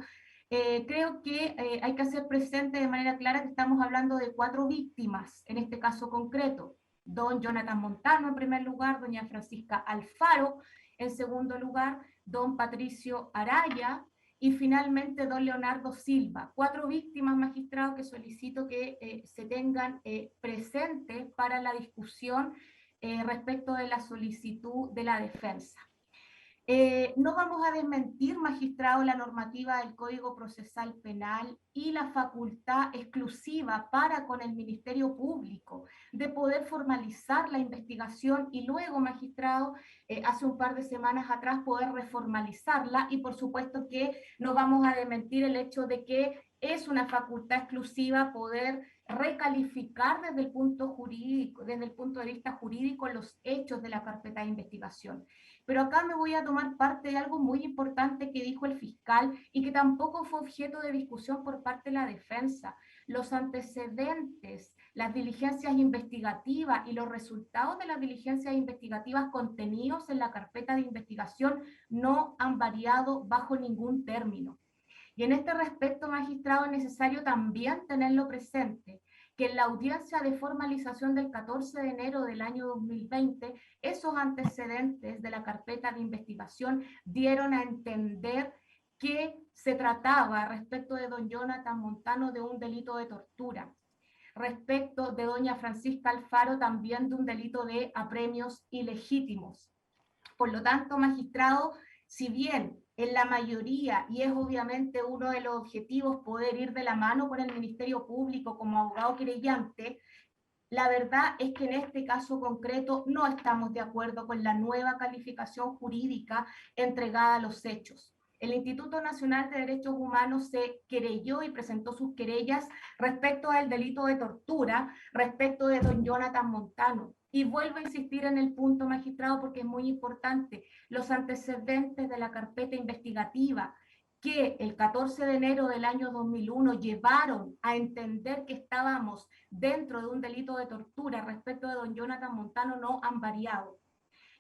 creo que hay que hacer presente de manera clara que estamos hablando de 4 víctimas, en este caso concreto. Don Jonathan Montano en primer lugar, doña Francisca Alfaro en segundo lugar, don Patricio Araya y finalmente don Leonardo Silva. 4 víctimas, magistrado, que solicito que se tengan presentes para la discusión respecto de la solicitud de la defensa. No vamos a desmentir, magistrado, la normativa del Código Procesal Penal y la facultad exclusiva para con el Ministerio Público de poder formalizar la investigación y luego, magistrado, hace un par de semanas atrás poder reformalizarla, y por supuesto que no vamos a desmentir el hecho de que es una facultad exclusiva poder recalificar desde el punto jurídico, desde el punto de vista jurídico, los hechos de la carpeta de investigación. Pero acá me voy a tomar parte de algo muy importante que dijo el fiscal y que tampoco fue objeto de discusión por parte de la defensa. Los antecedentes, las diligencias investigativas y los resultados de las diligencias investigativas contenidos en la carpeta de investigación no han variado bajo ningún término. Y en este respecto, magistrado, es necesario también tenerlo presente, que en la audiencia de formalización del 14 de enero del año 2020, esos antecedentes de la carpeta de investigación dieron a entender que se trataba respecto de don Jonathan Montano de un delito de tortura, respecto de doña Francisca Alfaro también de un delito de apremios ilegítimos. Por lo tanto, magistrado, si bien en la mayoría, y es obviamente uno de los objetivos poder ir de la mano con el Ministerio Público como abogado querellante, la verdad es que en este caso concreto no estamos de acuerdo con la nueva calificación jurídica entregada a los hechos. El Instituto Nacional de Derechos Humanos se querelló y presentó sus querellas respecto al delito de tortura, respecto de don Jonathan Montano. Y vuelvo a insistir en el punto, magistrado, porque es muy importante. Los antecedentes de la carpeta investigativa que el 14 de enero del año 2001 llevaron a entender que estábamos dentro de un delito de tortura respecto de don Jonathan Montano no han variado.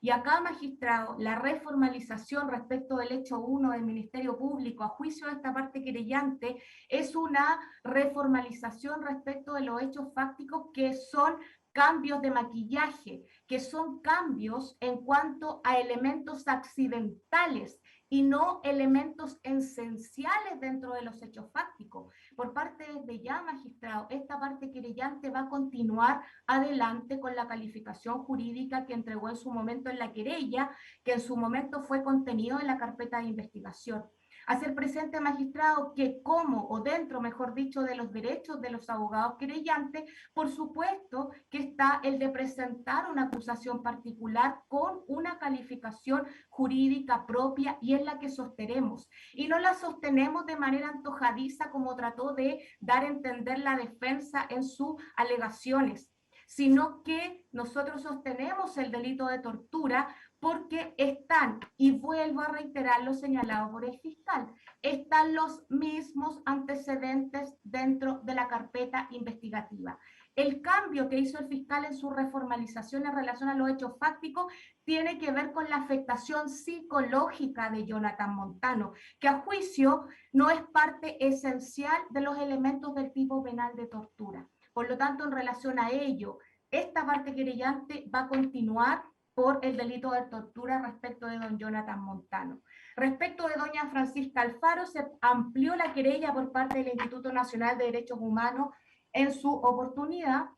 Y acá, magistrado, la reformalización respecto del hecho 1 del Ministerio Público a juicio de esta parte querellante es una reformalización respecto de los hechos fácticos que son cambios de maquillaje, que son cambios en cuanto a elementos accidentales y no elementos esenciales dentro de los hechos fácticos. Por parte de ya, magistrado, esta parte querellante va a continuar adelante con la calificación jurídica que entregó en su momento en la querella, que en su momento fue contenido en la carpeta de investigación. Hacer presente, magistrado, que como, o dentro, mejor dicho, de los derechos de los abogados querellantes, por supuesto que está el de presentar una acusación particular con una calificación jurídica propia, y es la que sostenemos. Y no la sostenemos de manera antojadiza como trató de dar a entender la defensa en sus alegaciones, sino que nosotros sostenemos el delito de tortura porque están, y vuelvo a reiterar lo señalado por el fiscal, están los mismos antecedentes dentro de la carpeta investigativa. El cambio que hizo el fiscal en su reformalización en relación a los hechos fácticos tiene que ver con la afectación psicológica de Jonathan Montano, que a juicio no es parte esencial de los elementos del tipo penal de tortura. Por lo tanto, en relación a ello, esta parte querellante va a continuar por el delito de tortura respecto de don Jonathan Montano. Respecto de doña Francisca Alfaro, se amplió la querella por parte del Instituto Nacional de Derechos Humanos en su oportunidad,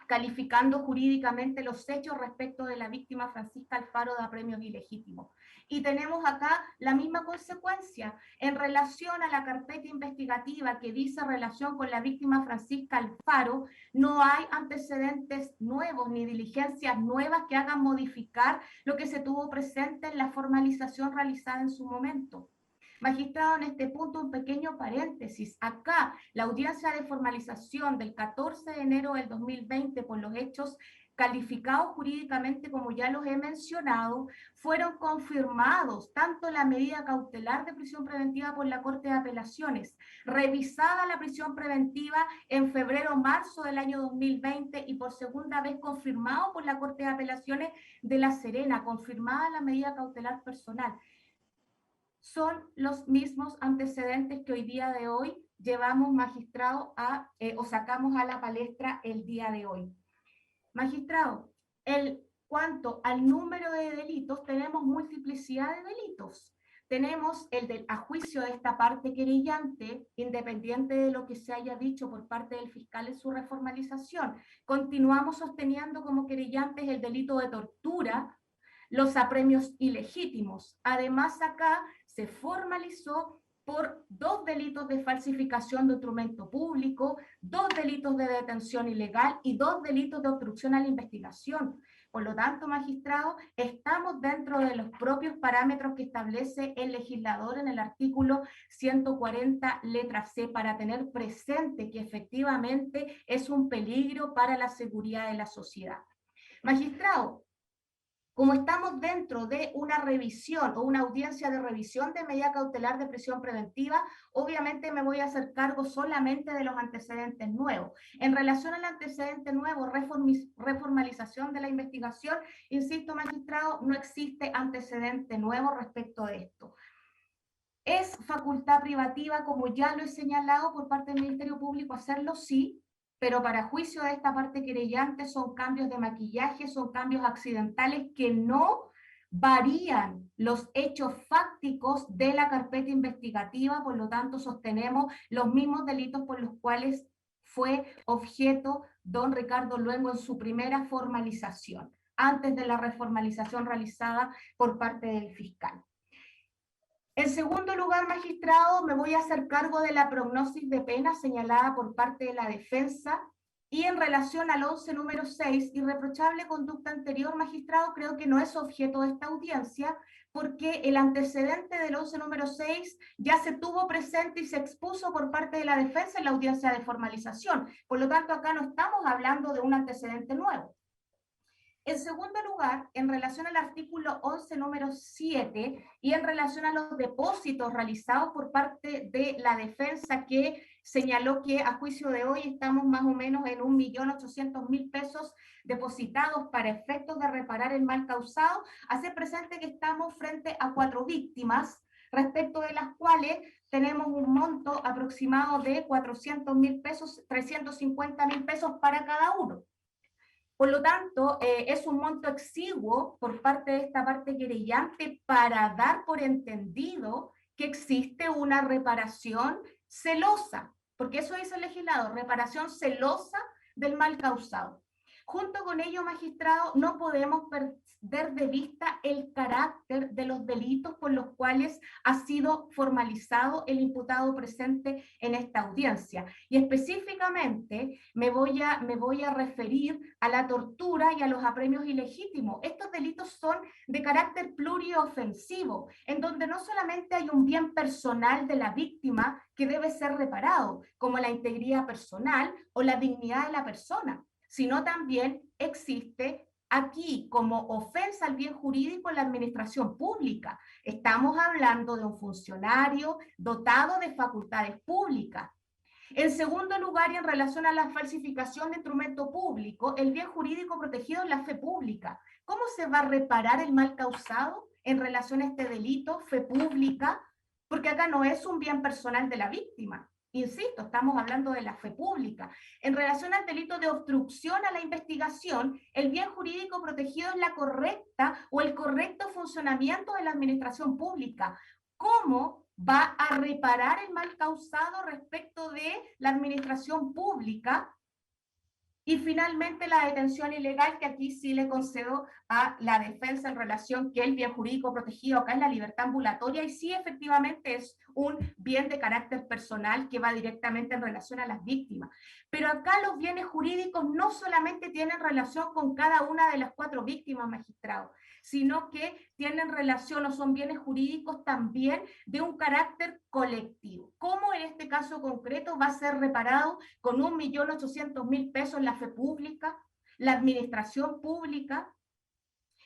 calificando jurídicamente los hechos respecto de la víctima Francisca Alfaro de apremios ilegítimos. Y tenemos acá la misma consecuencia en relación a la carpeta investigativa que dice relación con la víctima Francisca Alfaro. No hay antecedentes nuevos ni diligencias nuevas que hagan modificar lo que se tuvo presente en la formalización realizada en su momento. Magistrado, en este punto un pequeño paréntesis. Acá la audiencia de formalización del 14 de enero del 2020 por los hechos calificados jurídicamente, como ya los he mencionado, fueron confirmados tanto la medida cautelar de prisión preventiva por la Corte de Apelaciones, revisada la prisión preventiva en febrero-marzo del año 2020 y por segunda vez confirmado por la Corte de Apelaciones de La Serena, confirmada la medida cautelar personal. Son los mismos antecedentes que hoy día de hoy llevamos, magistrado, o sacamos a la palestra el día de hoy. Magistrado, cuanto al número de delitos, tenemos multiplicidad de delitos. Tenemos el del a juicio de esta parte querellante, independiente de lo que se haya dicho por parte del fiscal en su reformalización. Continuamos sosteniendo como querellantes el delito de tortura, los apremios ilegítimos. Además, acá se formalizó por 2 delitos de falsificación de instrumento público, 2 delitos de detención ilegal y 2 delitos de obstrucción a la investigación. Por lo tanto, magistrado, estamos dentro de los propios parámetros que establece el legislador en el artículo 140, letra C, para tener presente que efectivamente es un peligro para la seguridad de la sociedad. Magistrado, como estamos dentro de una revisión o una audiencia de revisión de medida cautelar de prisión preventiva, obviamente me voy a hacer cargo solamente de los antecedentes nuevos. En relación al antecedente nuevo, reformalización de la investigación, insisto, magistrado, no existe antecedente nuevo respecto de esto. Es facultad privativa, como ya lo he señalado por parte del Ministerio Público, hacerlo sí, pero para juicio de esta parte querellante son cambios de maquillaje, son cambios accidentales que no varían los hechos fácticos de la carpeta investigativa, por lo tanto sostenemos los mismos delitos por los cuales fue objeto don Ricardo Luengo en su primera formalización, antes de la reformalización realizada por parte del fiscal. En segundo lugar, magistrado, me voy a hacer cargo de la prognosis de pena señalada por parte de la defensa y en relación al 11 número 6, irreprochable conducta anterior, magistrado, creo que no es objeto de esta audiencia porque el antecedente del 11 número 6 ya se tuvo presente y se expuso por parte de la defensa en la audiencia de formalización. Por lo tanto, acá no estamos hablando de un antecedente nuevo. En segundo lugar, en relación al artículo 11, número 7, y en relación a los depósitos realizados por parte de la defensa, que señaló que a juicio de hoy estamos más o menos en 1.800.000 pesos depositados para efectos de reparar el mal causado, hace presente que estamos frente a 4 víctimas, respecto de las cuales tenemos un monto aproximado de 400.000 pesos, 350.000 pesos para cada uno. Por lo tanto, es un monto exiguo por parte de esta parte querellante para dar por entendido que existe una reparación celosa, porque eso dice el legislador, reparación celosa del mal causado. Junto con ello, magistrado, no podemos perder de vista el carácter de los delitos por los cuales ha sido formalizado el imputado presente en esta audiencia. Y específicamente me voy a referir a la tortura y a los apremios ilegítimos. Estos delitos son de carácter pluriofensivo, en donde no solamente hay un bien personal de la víctima que debe ser reparado, como la integridad personal o la dignidad de la persona, sino también existe aquí como ofensa al bien jurídico en la administración pública. Estamos hablando de un funcionario dotado de facultades públicas. En segundo lugar, y en relación a la falsificación de instrumento público, el bien jurídico protegido es la fe pública. ¿Cómo se va a reparar el mal causado en relación a este delito, fe pública? Porque acá no es un bien personal de la víctima. Insisto, estamos hablando de la fe pública. En relación al delito de obstrucción a la investigación, el bien jurídico protegido es la correcta o el correcto funcionamiento de la administración pública. ¿Cómo va a reparar el mal causado respecto de la administración pública? Y finalmente la detención ilegal, que aquí sí le concedo a la defensa en relación que el bien jurídico protegido acá es la libertad ambulatoria y sí efectivamente es un bien de carácter personal que va directamente en relación a las víctimas. Pero acá los bienes jurídicos no solamente tienen relación con cada una de las 4 víctimas, magistrado, sino que tienen relación o son bienes jurídicos también de un carácter colectivo. ¿Cómo en este caso concreto va a ser reparado con 1.800.000 pesos en la fe pública? la administración pública.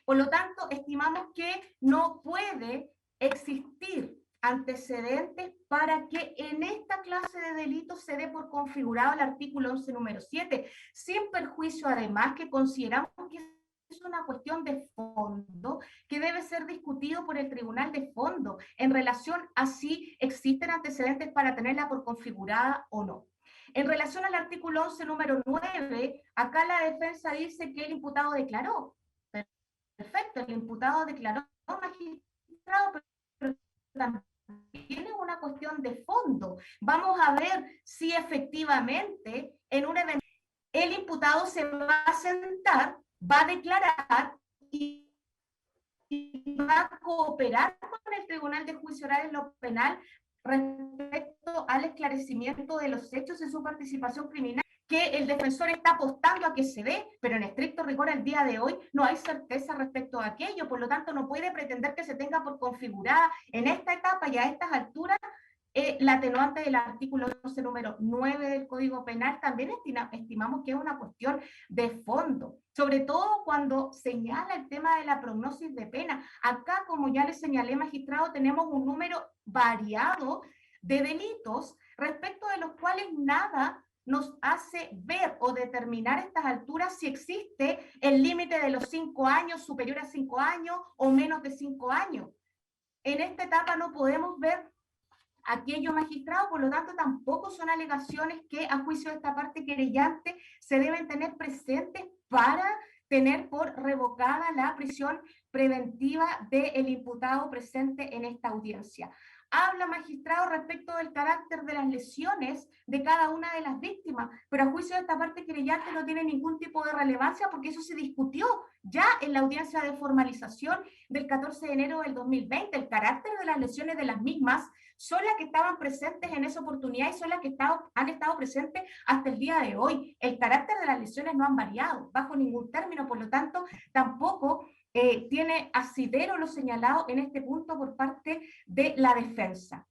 Por lo tanto, estimamos que no puede existir antecedentes para que en esta clase de delitos se dé por configurado el artículo 11, número 7, sin perjuicio además que consideramos que es una cuestión de fondo que debe ser discutido por el Tribunal de Fondo en relación a si existen antecedentes para tenerla por configurada o no. En relación al artículo 11, número 9, acá la defensa dice que el imputado declaró. Perfecto, el imputado declaró, magistrado, pero también es una cuestión de fondo. Vamos a ver si efectivamente en un evento el imputado se va a sentar, va a declarar y va a cooperar con el Tribunal de Juicio Oral en lo penal respecto al esclarecimiento de los hechos en su participación criminal, que el defensor está apostando a que se dé, pero en estricto rigor al día de hoy no hay certeza respecto a aquello, por lo tanto no puede pretender que se tenga por configurada en esta etapa y a estas alturas la atenuante del artículo 11, número 9 del Código Penal. También estimamos que es una cuestión de fondo, sobre todo cuando señala el tema de la prognosis de pena. Acá, como ya les señalé, magistrado, tenemos un número variado de delitos respecto de los cuales nada nos hace ver o determinar a estas alturas si existe el límite de los 5 años, superior a 5 años o menos de 5 años. En esta etapa no podemos ver aquello, magistrado, por lo tanto tampoco son alegaciones que a juicio de esta parte querellante se deben tener presentes para tener por revocada la prisión preventiva del imputado presente en esta audiencia. Habla, magistrado, respecto del carácter de las lesiones de cada una de las víctimas, pero a juicio de esta parte querellante no tiene ningún tipo de relevancia porque eso se discutió ya en la audiencia de formalización del 14 de enero del 2020. El carácter de las lesiones de las mismas son las que estaban presentes en esa oportunidad y son las que han estado presentes hasta el día de hoy. El carácter de las lesiones no han variado bajo ningún término, por lo tanto, tampoco tiene asidero lo señalado en este punto por parte de la defensa.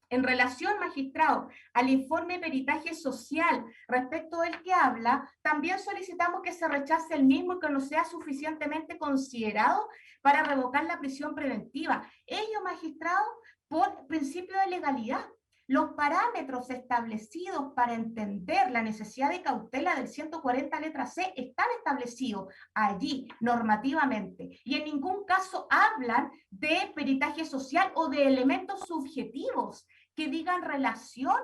En relación, magistrado, al informe peritaje social respecto del que habla, también solicitamos que se rechace el mismo y que no sea suficientemente considerado para revocar la prisión preventiva. Ello, magistrado, por principio de legalidad. Los parámetros establecidos para entender la necesidad de cautela del 140 letra C están establecidos allí normativamente y en ningún caso hablan de peritaje social o de elementos subjetivos que digan relación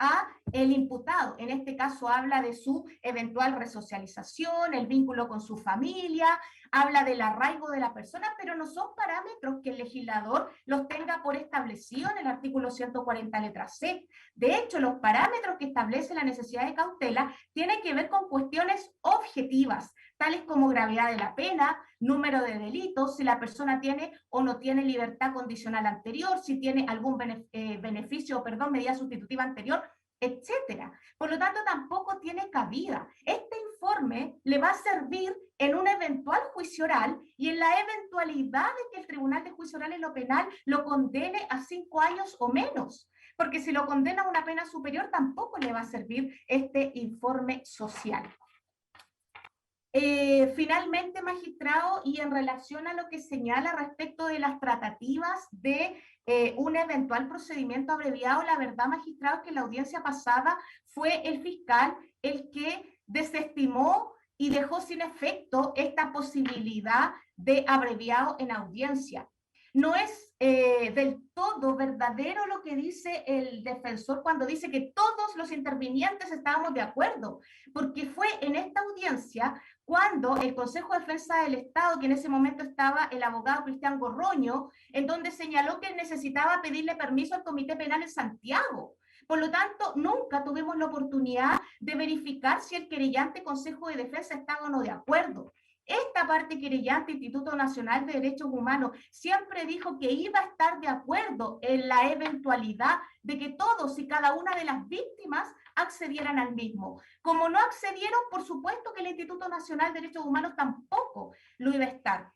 a el imputado. En este caso habla de su eventual resocialización, el vínculo con su familia, habla del arraigo de la persona, pero no son parámetros que el legislador los tenga por establecido en el artículo 140 letra C. De hecho, los parámetros que establece la necesidad de cautela tienen que ver con cuestiones objetivas, tales como gravedad de la pena, número de delitos, si la persona tiene o no tiene libertad condicional anterior, si tiene algún beneficio, medida sustitutiva anterior, etcétera. Por lo tanto, tampoco tiene cabida. Este informe le va a servir en un eventual juicio oral y en la eventualidad de que el Tribunal de Juicio Oral en lo penal lo condene a 5 años o menos, porque si lo condena a una pena superior tampoco le va a servir este informe social. Finalmente, magistrado, y en relación a lo que señala respecto de las tratativas de un eventual procedimiento abreviado, la verdad, magistrado, es que en la audiencia pasada fue el fiscal el que desestimó y dejó sin efecto esta posibilidad de abreviado en audiencia. No es del todo verdadero lo que dice el defensor cuando dice que todos los intervinientes estábamos de acuerdo, porque fue en esta audiencia cuando el Consejo de Defensa del Estado, que en ese momento estaba el abogado Cristian Gorroño, en donde señaló que necesitaba pedirle permiso al Comité Penal en Santiago. Por lo tanto, nunca tuvimos la oportunidad de verificar si el querellante Consejo de Defensa estaba o no de acuerdo. Esta parte querellante, Instituto Nacional de Derechos Humanos, siempre dijo que iba a estar de acuerdo en la eventualidad de que todos y cada una de las víctimas accedieran al mismo. Como no accedieron, por supuesto que el Instituto Nacional de Derechos Humanos tampoco lo iba a estar.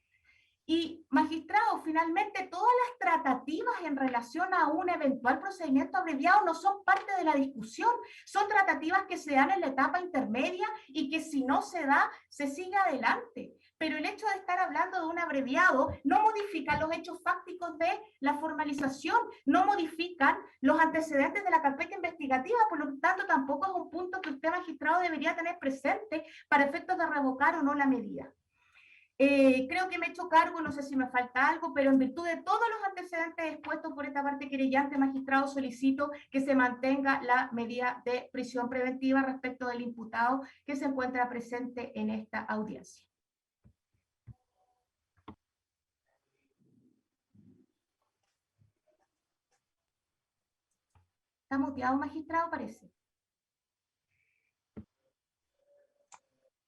Y, magistrado, finalmente todas las tratativas en relación a un eventual procedimiento abreviado no son parte de la discusión, son tratativas que se dan en la etapa intermedia y que si no se da, se sigue adelante. Pero el hecho de estar hablando de un abreviado no modifica los hechos fácticos de la formalización, no modifican los antecedentes de la carpeta investigativa, por lo tanto tampoco es un punto que usted, magistrado, debería tener presente para efectos de revocar o no la medida. Creo que me he hecho cargo, no sé si me falta algo, pero en virtud de todos los antecedentes expuestos por esta parte querellante, magistrado, solicito que se mantenga la medida de prisión preventiva respecto del imputado que se encuentra presente en esta audiencia. ¿Está muteado, magistrado? Parece.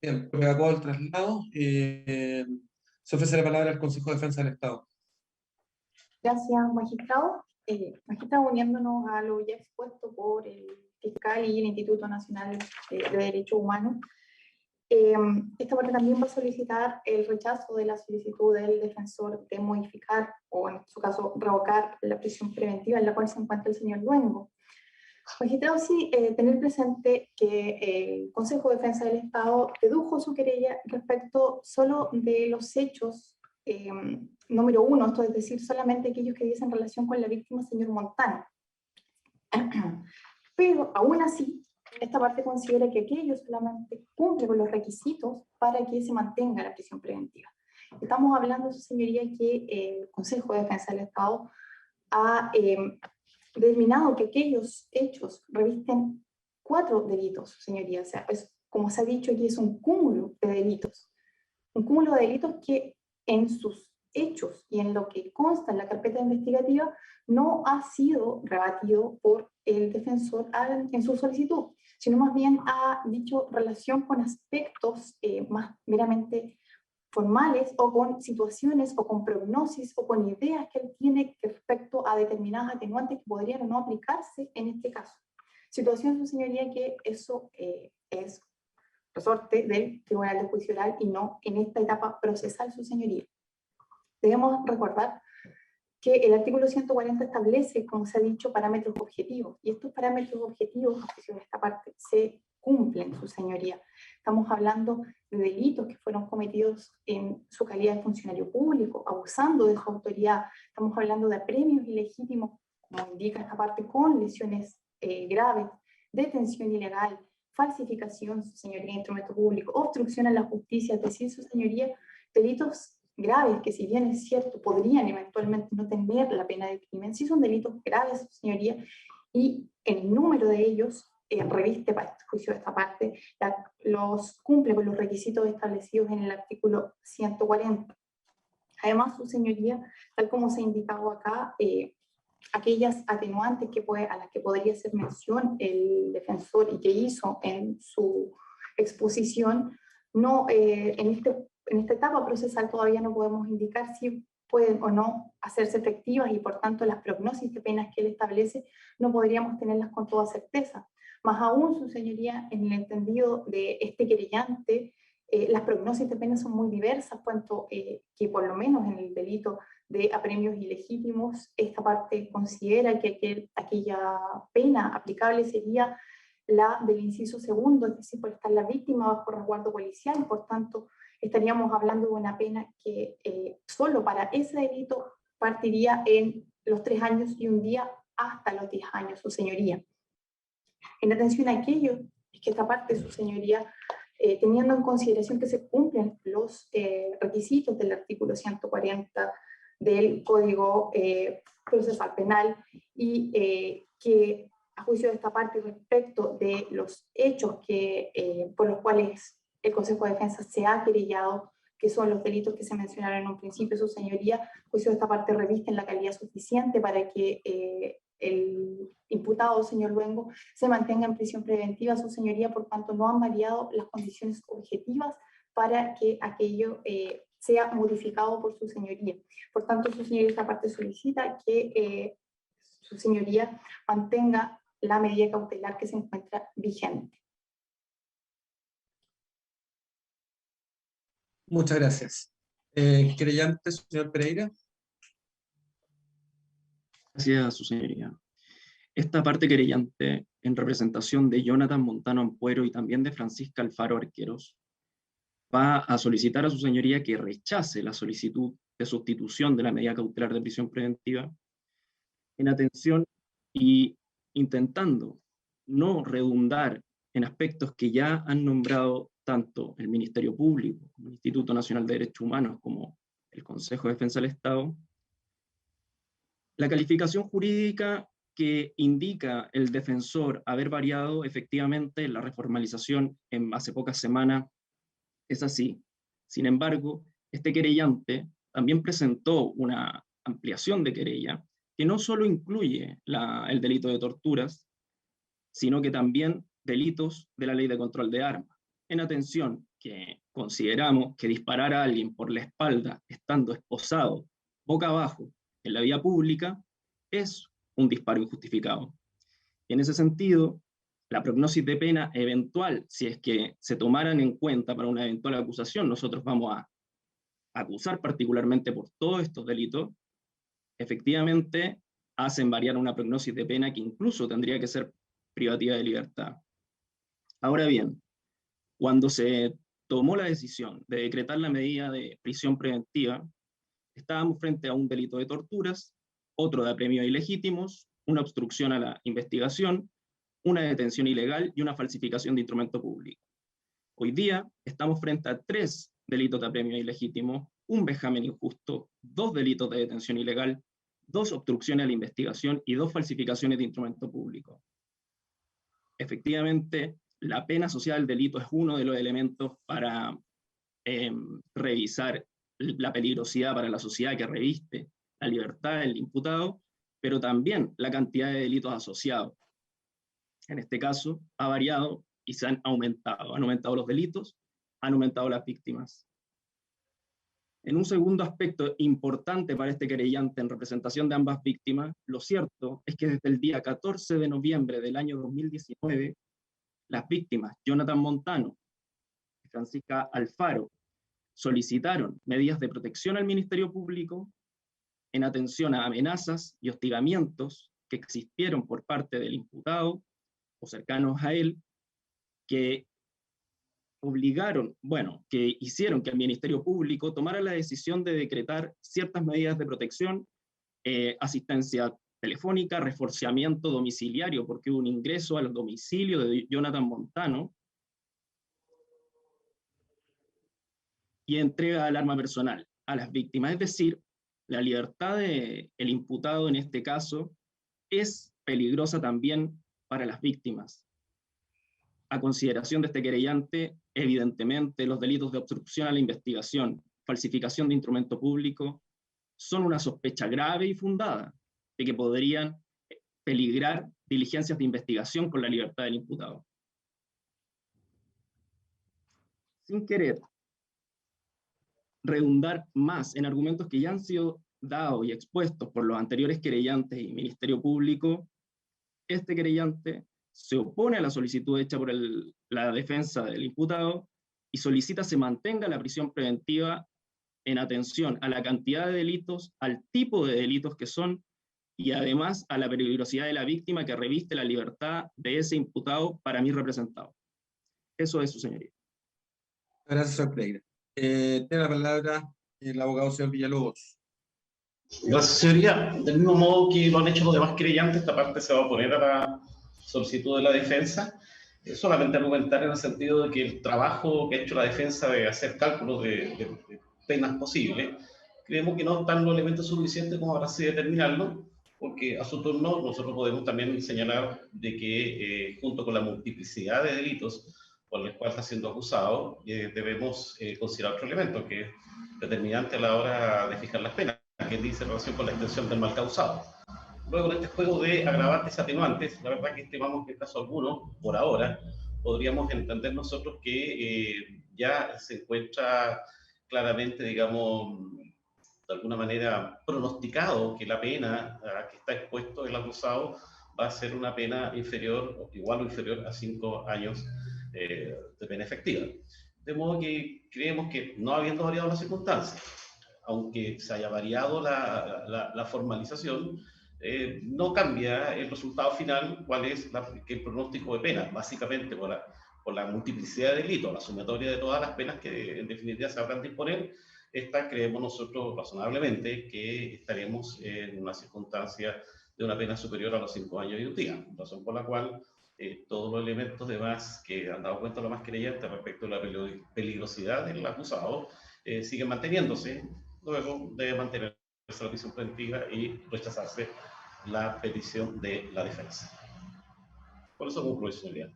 Bien, me acabo el traslado. Se ofrece la palabra al Consejo de Defensa del Estado. Gracias, magistrado. Magistrado, uniéndonos a lo ya expuesto por el fiscal y el Instituto Nacional de Derechos Humanos, esta parte también va a solicitar el rechazo de la solicitud del defensor de modificar, o en su caso, revocar la prisión preventiva en la cual se encuentra el señor Luengo. Magistrado, sí, tener presente que el Consejo de Defensa del Estado dedujo su querella respecto solo de los hechos número 1, esto es decir, solamente aquellos que dicen relación con la víctima, señor Montano. Pero aún así, esta parte considera que aquello solamente cumple con los requisitos para que se mantenga la prisión preventiva. Estamos hablando, su señoría, que el Consejo de Defensa del Estado ha determinado que aquellos hechos revisten 4 delitos, señoría. O sea, pues, como se ha dicho aquí, es un cúmulo de delitos. Un cúmulo de delitos que en sus hechos y en lo que consta en la carpeta investigativa no ha sido rebatido por el defensor en su solicitud, sino más bien ha dicho relación con aspectos más meramente formales o con situaciones o con prognosis o con ideas que él tiene respecto a determinadas atenuantes que podrían o no aplicarse en este caso. Situación, su señoría, que eso es resorte del Tribunal de Juicio Oral y no en esta etapa procesal, su señoría. Debemos recordar que el artículo 140 establece, como se ha dicho, parámetros objetivos, y estos parámetros objetivos, a juicio de esta parte, se cumplen, su señoría. Estamos hablando de delitos que fueron cometidos en su calidad de funcionario público, abusando de su autoridad. Estamos hablando de apremios ilegítimos, como indica esta parte, con lesiones graves, detención ilegal, falsificación, su señoría, de instrumento público, obstrucción a la justicia, es decir, su señoría, delitos graves que, si bien es cierto, podrían eventualmente no tener la pena de crimen, sí son delitos graves, su señoría, y el número de ellos reviste, para el juicio de esta parte, los cumple con los requisitos establecidos en el artículo 140. Además, su señoría, tal como se ha indicado acá, aquellas atenuantes a las que podría hacer mención el defensor y que hizo en su exposición, no, en esta etapa procesal todavía no podemos indicar si pueden o no hacerse efectivas, y por tanto las prognosis de penas que él establece no podríamos tenerlas con toda certeza. Más aún, su señoría, en el entendido de este querellante, las prognosis de penas son muy diversas, cuanto que por lo menos en el delito de apremios ilegítimos, esta parte considera que aquella pena aplicable sería la del inciso segundo, es decir, por estar la víctima bajo resguardo policial, y por tanto estaríamos hablando de una pena que solo para ese delito partiría en los 3 años y un día hasta los 10 años, su señoría. En atención a aquello, es que esta parte, su señoría, teniendo en consideración que se cumplen los requisitos del artículo 140 del Código Procesal Penal, y que a juicio de esta parte respecto de los hechos por los cuales el Consejo de Defensa se ha querellado, que son los delitos que se mencionaron en un principio, su señoría, a juicio de esta parte revisten la calidad suficiente para que el imputado, señor Luengo, se mantenga en prisión preventiva, su señoría. Por tanto, no han variado las condiciones objetivas para que aquello sea modificado por su señoría. Por tanto, su señoría, esta parte solicita que su señoría mantenga la medida cautelar que se encuentra vigente. Muchas gracias. Querellante, señor Pereira. Gracias, su señoría. Esta parte querellante, en representación de Jonathan Montano Ampuero y también de Francisca Alfaro Arqueros, va a solicitar a su señoría que rechace la solicitud de sustitución de la medida cautelar de prisión preventiva en atención y intentando no redundar en aspectos que ya han nombrado tanto el Ministerio Público, como el Instituto Nacional de Derechos Humanos, como el Consejo de Defensa del Estado. La calificación jurídica que indica el defensor haber variado efectivamente la reformalización hace pocas semanas es así. Sin embargo, este querellante también presentó una ampliación de querella que no solo incluye el delito de torturas, sino que también delitos de la Ley de Control de Armas. En atención, que consideramos que disparar a alguien por la espalda estando esposado boca abajo en la vía pública es un disparo injustificado. Y en ese sentido, la prognosis de pena eventual, si es que se tomaran en cuenta para una eventual acusación, nosotros vamos a acusar particularmente por todos estos delitos, efectivamente hacen variar una prognosis de pena que incluso tendría que ser privativa de libertad. Ahora bien, cuando se tomó la decisión de decretar la medida de prisión preventiva, estábamos frente a un delito de torturas, otro de apremios ilegítimos, una obstrucción a la investigación, una detención ilegal y una falsificación de instrumento público. Hoy día estamos frente a 3 delitos de apremio ilegítimo, un vejamen injusto, 2 delitos de detención ilegal, 2 obstrucciones a la investigación y 2 falsificaciones de instrumento público. Efectivamente, la pena asociada al delito es uno de los elementos para revisar la peligrosidad para la sociedad que reviste la libertad del imputado, pero también la cantidad de delitos asociados. En este caso, ha variado y se han aumentado los delitos, han aumentado las víctimas. En un segundo aspecto importante para este querellante en representación de ambas víctimas, lo cierto es que desde el día 14 de noviembre del año 2019, las víctimas Jonathan Montano y Francisca Alfaro solicitaron medidas de protección al Ministerio Público en atención a amenazas y hostigamientos que existieron por parte del imputado o cercanos a él, que que hicieron que el Ministerio Público tomara la decisión de decretar ciertas medidas de protección, asistencia telefónica, reforzamiento domiciliario, porque hubo un ingreso al domicilio de Jonathan Montano, y entrega del arma personal a las víctimas. Es decir, la libertad del imputado en este caso es peligrosa también para las víctimas. A consideración de este querellante, evidentemente los delitos de obstrucción a la investigación, falsificación de instrumento público, son una sospecha grave y fundada de que podrían peligrar diligencias de investigación con la libertad del imputado. Sin querer redundar más en argumentos que ya han sido dados y expuestos por los anteriores querellantes y Ministerio Público, este querellante se opone a la solicitud hecha por la defensa del imputado y solicita se mantenga la prisión preventiva en atención a la cantidad de delitos, al tipo de delitos que son, y además a la peligrosidad de la víctima que reviste la libertad de ese imputado para mí representado. Eso es, su señoría. Gracias, señor Pereira. Tiene la palabra el abogado señor Villalobos. Gracias, señoría. Del mismo modo que lo han hecho los demás querellantes, esta parte se va a oponer a la solicitud de la defensa. Solamente argumentar en el sentido de que el trabajo que ha hecho la defensa de hacer cálculos de penas posibles, creemos que no están los elementos suficientes como para así determinarlo, porque a su turno nosotros podemos también señalar de que junto con la multiplicidad de delitos por los cuales está siendo acusado, debemos considerar otro elemento que es determinante a la hora de fijar las penas, que dice en relación con la extensión del mal causado. Luego, en este juego de agravantes y atenuantes, la verdad que estimamos que en caso alguno, por ahora, podríamos entender nosotros que ya se encuentra claramente, digamos, de alguna manera pronosticado que la pena a que está expuesto el acusado va a ser una pena inferior, igual o inferior a 5 años de pena efectiva. de modo que creemos que, no habiendo variado las circunstancias, aunque se haya variado la formalización, no cambia el resultado final, cuál es el pronóstico de pena, básicamente por la multiplicidad de delitos, la sumatoria de todas las penas que en definitiva se habrán de imponer. Esta creemos nosotros razonablemente que estaremos en una circunstancia de una pena superior a los 5 años y un día, razón por la cual todos los elementos demás que han dado cuenta los más creyentes respecto a la peligrosidad del acusado siguen manteniéndose. Luego debe mantenerse la prisión preventiva y rechazarse la petición de la defensa. Por eso concluye, señoría.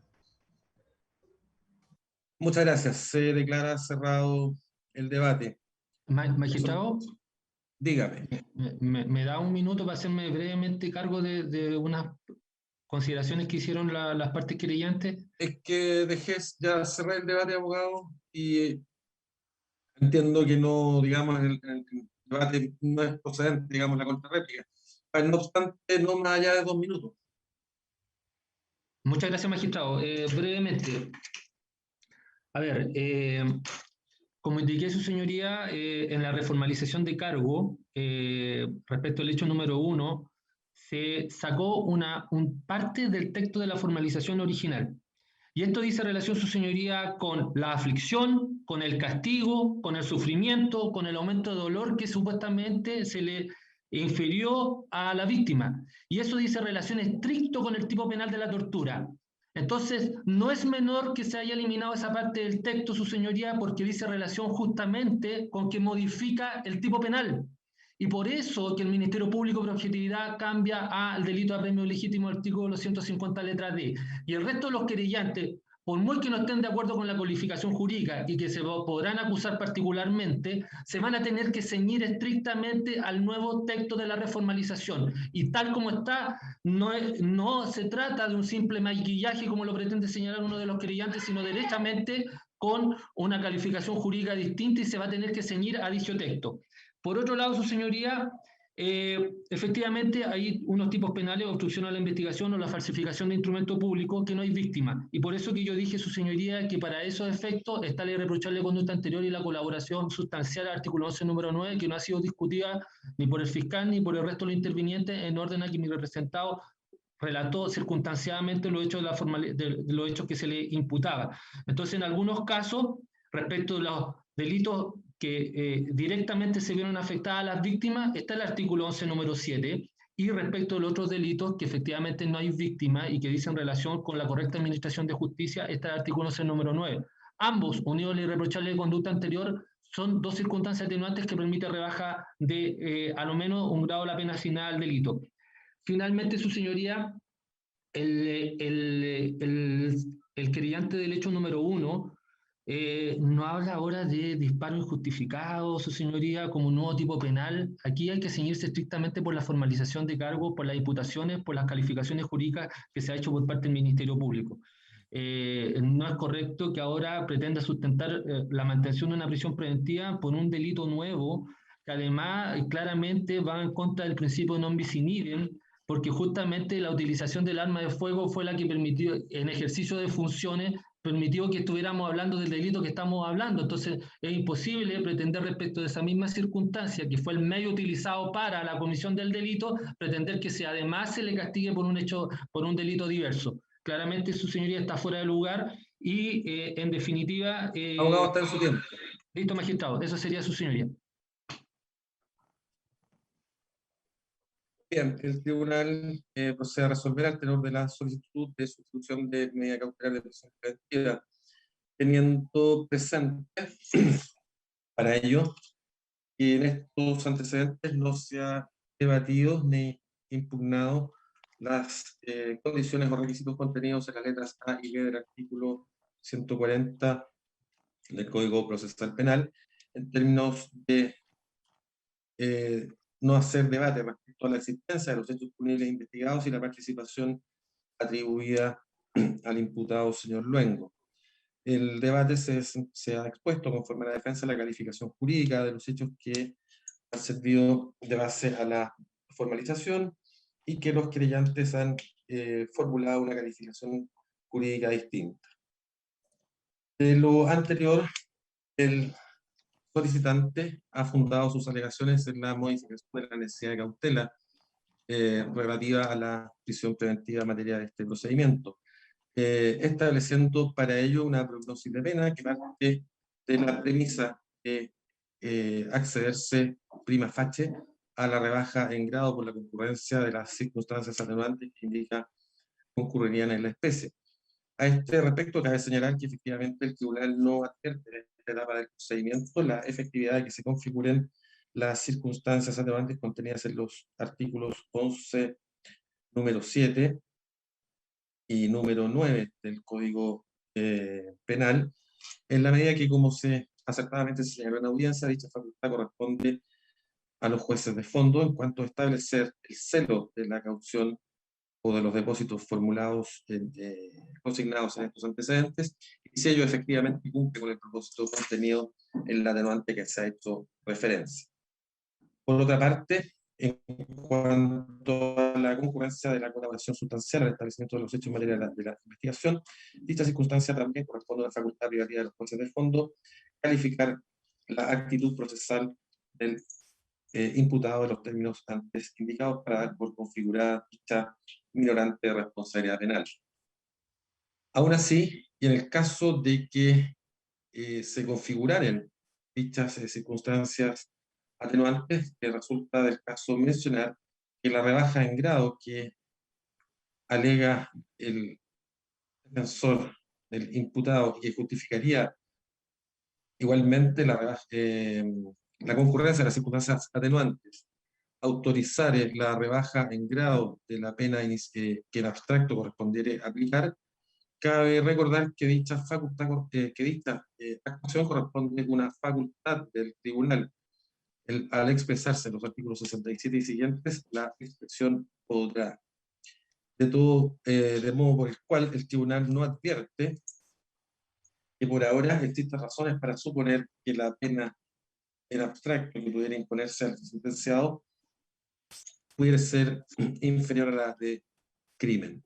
Muchas gracias. Se declara cerrado el debate. Magistrado, dígame. ¿Me da un minuto para hacerme brevemente cargo de unas consideraciones que hicieron las partes querellantes? Es que ya cerré el debate, abogado, y entiendo que no, digamos, el debate no es procedente, digamos, la contrarréplica. No obstante, no más allá de 2 minutos. Muchas gracias, magistrado. Brevemente. A ver, como indiqué su señoría, en la reformalización de cargo, respecto al hecho número 1, se sacó parte del texto de la formalización original. Y esto dice relación, su señoría, con la aflicción, con el castigo, con el sufrimiento, con el aumento de dolor que supuestamente se le infirió a la víctima. Y eso dice relación estricto con el tipo penal de la tortura. Entonces, no es menor que se haya eliminado esa parte del texto, su señoría, porque dice relación justamente con que modifica el tipo penal. Y por eso que el Ministerio Público por objetividad cambia al delito de apremio legítimo, artículo 150 letra D. Y el resto de los querellantes, por muy que no estén de acuerdo con la calificación jurídica y que se podrán acusar particularmente, se van a tener que ceñir estrictamente al nuevo texto de la reformalización. Y tal como está, no se trata de un simple maquillaje como lo pretende señalar uno de los querellantes, sino derechamente con una calificación jurídica distinta y se va a tener que ceñir a dicho texto. Por otro lado, su señoría, efectivamente hay unos tipos penales, obstrucción a la investigación o la falsificación de instrumento público, que no hay víctima. Y por eso que yo dije, su señoría, que para esos efectos está la irreprochable conducta anterior y la colaboración sustancial al artículo 11, número 9, que no ha sido discutida ni por el fiscal ni por el resto de los intervinientes, en orden a que mi representado relató circunstanciadamente los hechos, de los hechos que se le imputaba. Entonces, en algunos casos, respecto de los delitos que directamente se vieron afectadas a las víctimas, está el artículo 11, número 7, y respecto de los otros delitos que efectivamente no hay víctima y que dicen relación con la correcta administración de justicia, está el artículo 11, número 9. Ambos, unidos a la irreprochable conducta anterior, son dos circunstancias atenuantes que permiten rebaja de a lo menos un grado de la pena asignada al delito. Finalmente, su señoría, el querellante del hecho número 1 no habla ahora de disparo injustificado, su señoría, como un nuevo tipo penal. Aquí hay que ceñirse estrictamente por la formalización de cargos, por las imputaciones, por las calificaciones jurídicas que se ha hecho por parte del Ministerio Público. No es correcto que ahora pretenda sustentar la mantención de una prisión preventiva por un delito nuevo, que además claramente va en contra del principio de non bis in idem, porque justamente la utilización del arma de fuego fue la que permitió, en ejercicio de funciones, permitió que estuviéramos hablando del delito que estamos hablando. Entonces, es imposible pretender respecto de esa misma circunstancia, que fue el medio utilizado para la comisión del delito, pretender que además se le castigue por un delito diverso. Claramente, su señoría está fuera de lugar y, en definitiva... Abogado, está en su tiempo. Listo, magistrado. Eso sería su señoría. Bien, el tribunal procede a resolver al tenor de la solicitud de sustitución de medida cautelar de prisión preventiva, teniendo presente para ello que en estos antecedentes no se ha debatido ni impugnado las condiciones o requisitos contenidos en las letras A y B del artículo 140 del Código Procesal Penal, en términos de no hacer debate respecto a la existencia de los hechos punibles investigados y la participación atribuida al imputado señor Luengo. El debate se ha expuesto conforme a la defensa de la calificación jurídica de los hechos que han servido de base a la formalización y que los querellantes han formulado una calificación jurídica distinta. De lo anterior, el solicitante ha fundado sus alegaciones en la modificación de la necesidad de cautela relativa a la prisión preventiva en materia de este procedimiento, estableciendo para ello una prognosis de pena que parte de la premisa de accederse prima facie a la rebaja en grado por la concurrencia de las circunstancias atenuantes que indica concurrirían en la especie. A este respecto, cabe señalar que efectivamente el tribunal no advierte en esta etapa del procedimiento la efectividad de que se configuren las circunstancias atenuantes contenidas en los artículos 11, número 7 y número 9 del Código Penal, en la medida que, como se acertadamente se señaló en audiencia, dicha facultad corresponde a los jueces de fondo en cuanto a establecer el celo de la caución o de los depósitos formulados, consignados en estos antecedentes, y si ello efectivamente cumple con el propósito contenido en la atenuante que se ha hecho referencia. Por otra parte, en cuanto a la concurrencia de la colaboración sustancial al establecimiento de los hechos en materia de la investigación, dicha circunstancia también corresponde a la facultad privativa de los jueces de fondo calificar la actitud procesal del imputado de los términos antes indicados para dar por configurada dicha minorante de responsabilidad penal. Aún así, y en el caso de que se configuraran dichas circunstancias atenuantes, que resulta del caso mencionar que la rebaja en grado que alega el defensor del imputado y que justificaría igualmente la concurrencia de las circunstancias atenuantes, autorizar la rebaja en grado de la pena que en abstracto correspondiera aplicar, cabe recordar que dicha facultad, actuación corresponde a una facultad del tribunal. Al expresarse en los artículos 67 y siguientes, la expresión podrá. De modo por el cual el tribunal no advierte que por ahora existen razones para suponer que la pena en abstracto que pudiera imponerse al sentenciado pudiera ser inferior a la de crimen.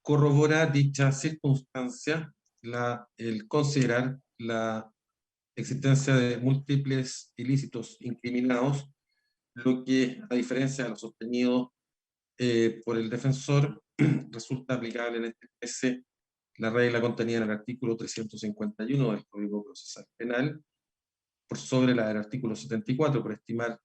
Corrobora dicha circunstancia el considerar la existencia de múltiples ilícitos incriminados, lo que, a diferencia de lo sostenido por el defensor, resulta aplicable en este caso la regla contenida en el artículo 351 del Código Procesal Penal, por sobre la del artículo 74, por estimar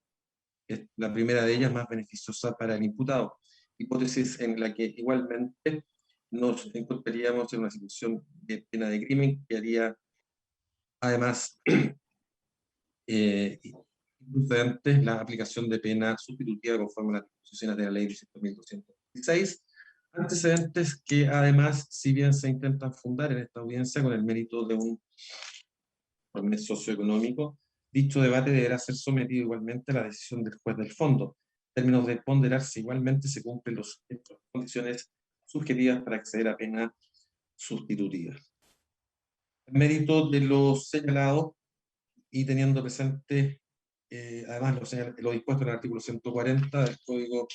la primera de ellas más beneficiosa para el imputado, hipótesis en la que igualmente nos encontraríamos en una situación de pena de crimen que haría además procedente la aplicación de pena sustitutiva conforme a las disposiciones de la ley 17.216, antecedentes que además, si bien se intentan fundar en esta audiencia con el mérito de un informe socioeconómico, dicho debate deberá ser sometido igualmente a la decisión del juez del fondo. En términos de ponderar si igualmente se cumplen las condiciones subjetivas para acceder a pena sustitutiva. En mérito de lo señalado y teniendo presente además lo dispuesto en el artículo 140 del Código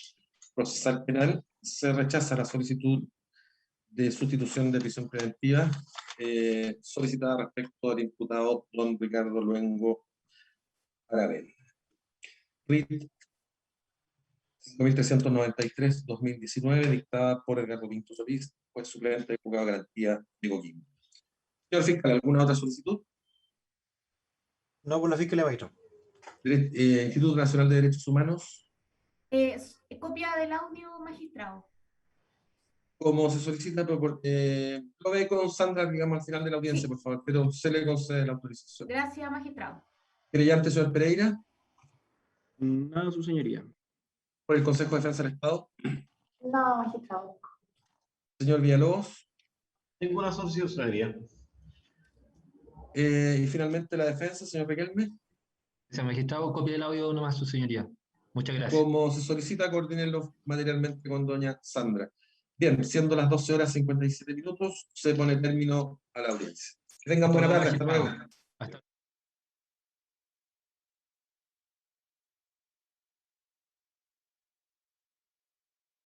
Procesal Penal, se rechaza la solicitud de sustitución de prisión preventiva solicitada respecto al imputado don Ricardo Luengo Aravena. RIT 5393-2019, dictada por Edgardo Pinto Solís, juez suplente de juzgado de garantía de Coquimbo. Señor fiscal, ¿alguna otra solicitud? No, por la fiscalía, maestro. Instituto Nacional de Derechos Humanos. Copia del audio, magistrado. Como se solicita, lo ve con Sandra, digamos, al final de la audiencia, sí, por favor, pero se le concede la autorización. Gracias, magistrado. Querellante, señor Pereira. Nada, su señoría. Por el Consejo de Defensa del Estado. No, magistrado. Señor Villalobos. Ninguna solicitud, señoría. Y finalmente la defensa, señor Riquelme. Gracias, magistrado. Copia del audio nomás, su señoría. Muchas gracias. Como se solicita, coordínenlo materialmente con doña Sandra. Bien, siendo las 12:57, se pone término a la audiencia. Que tengan buena tarde. Hasta luego.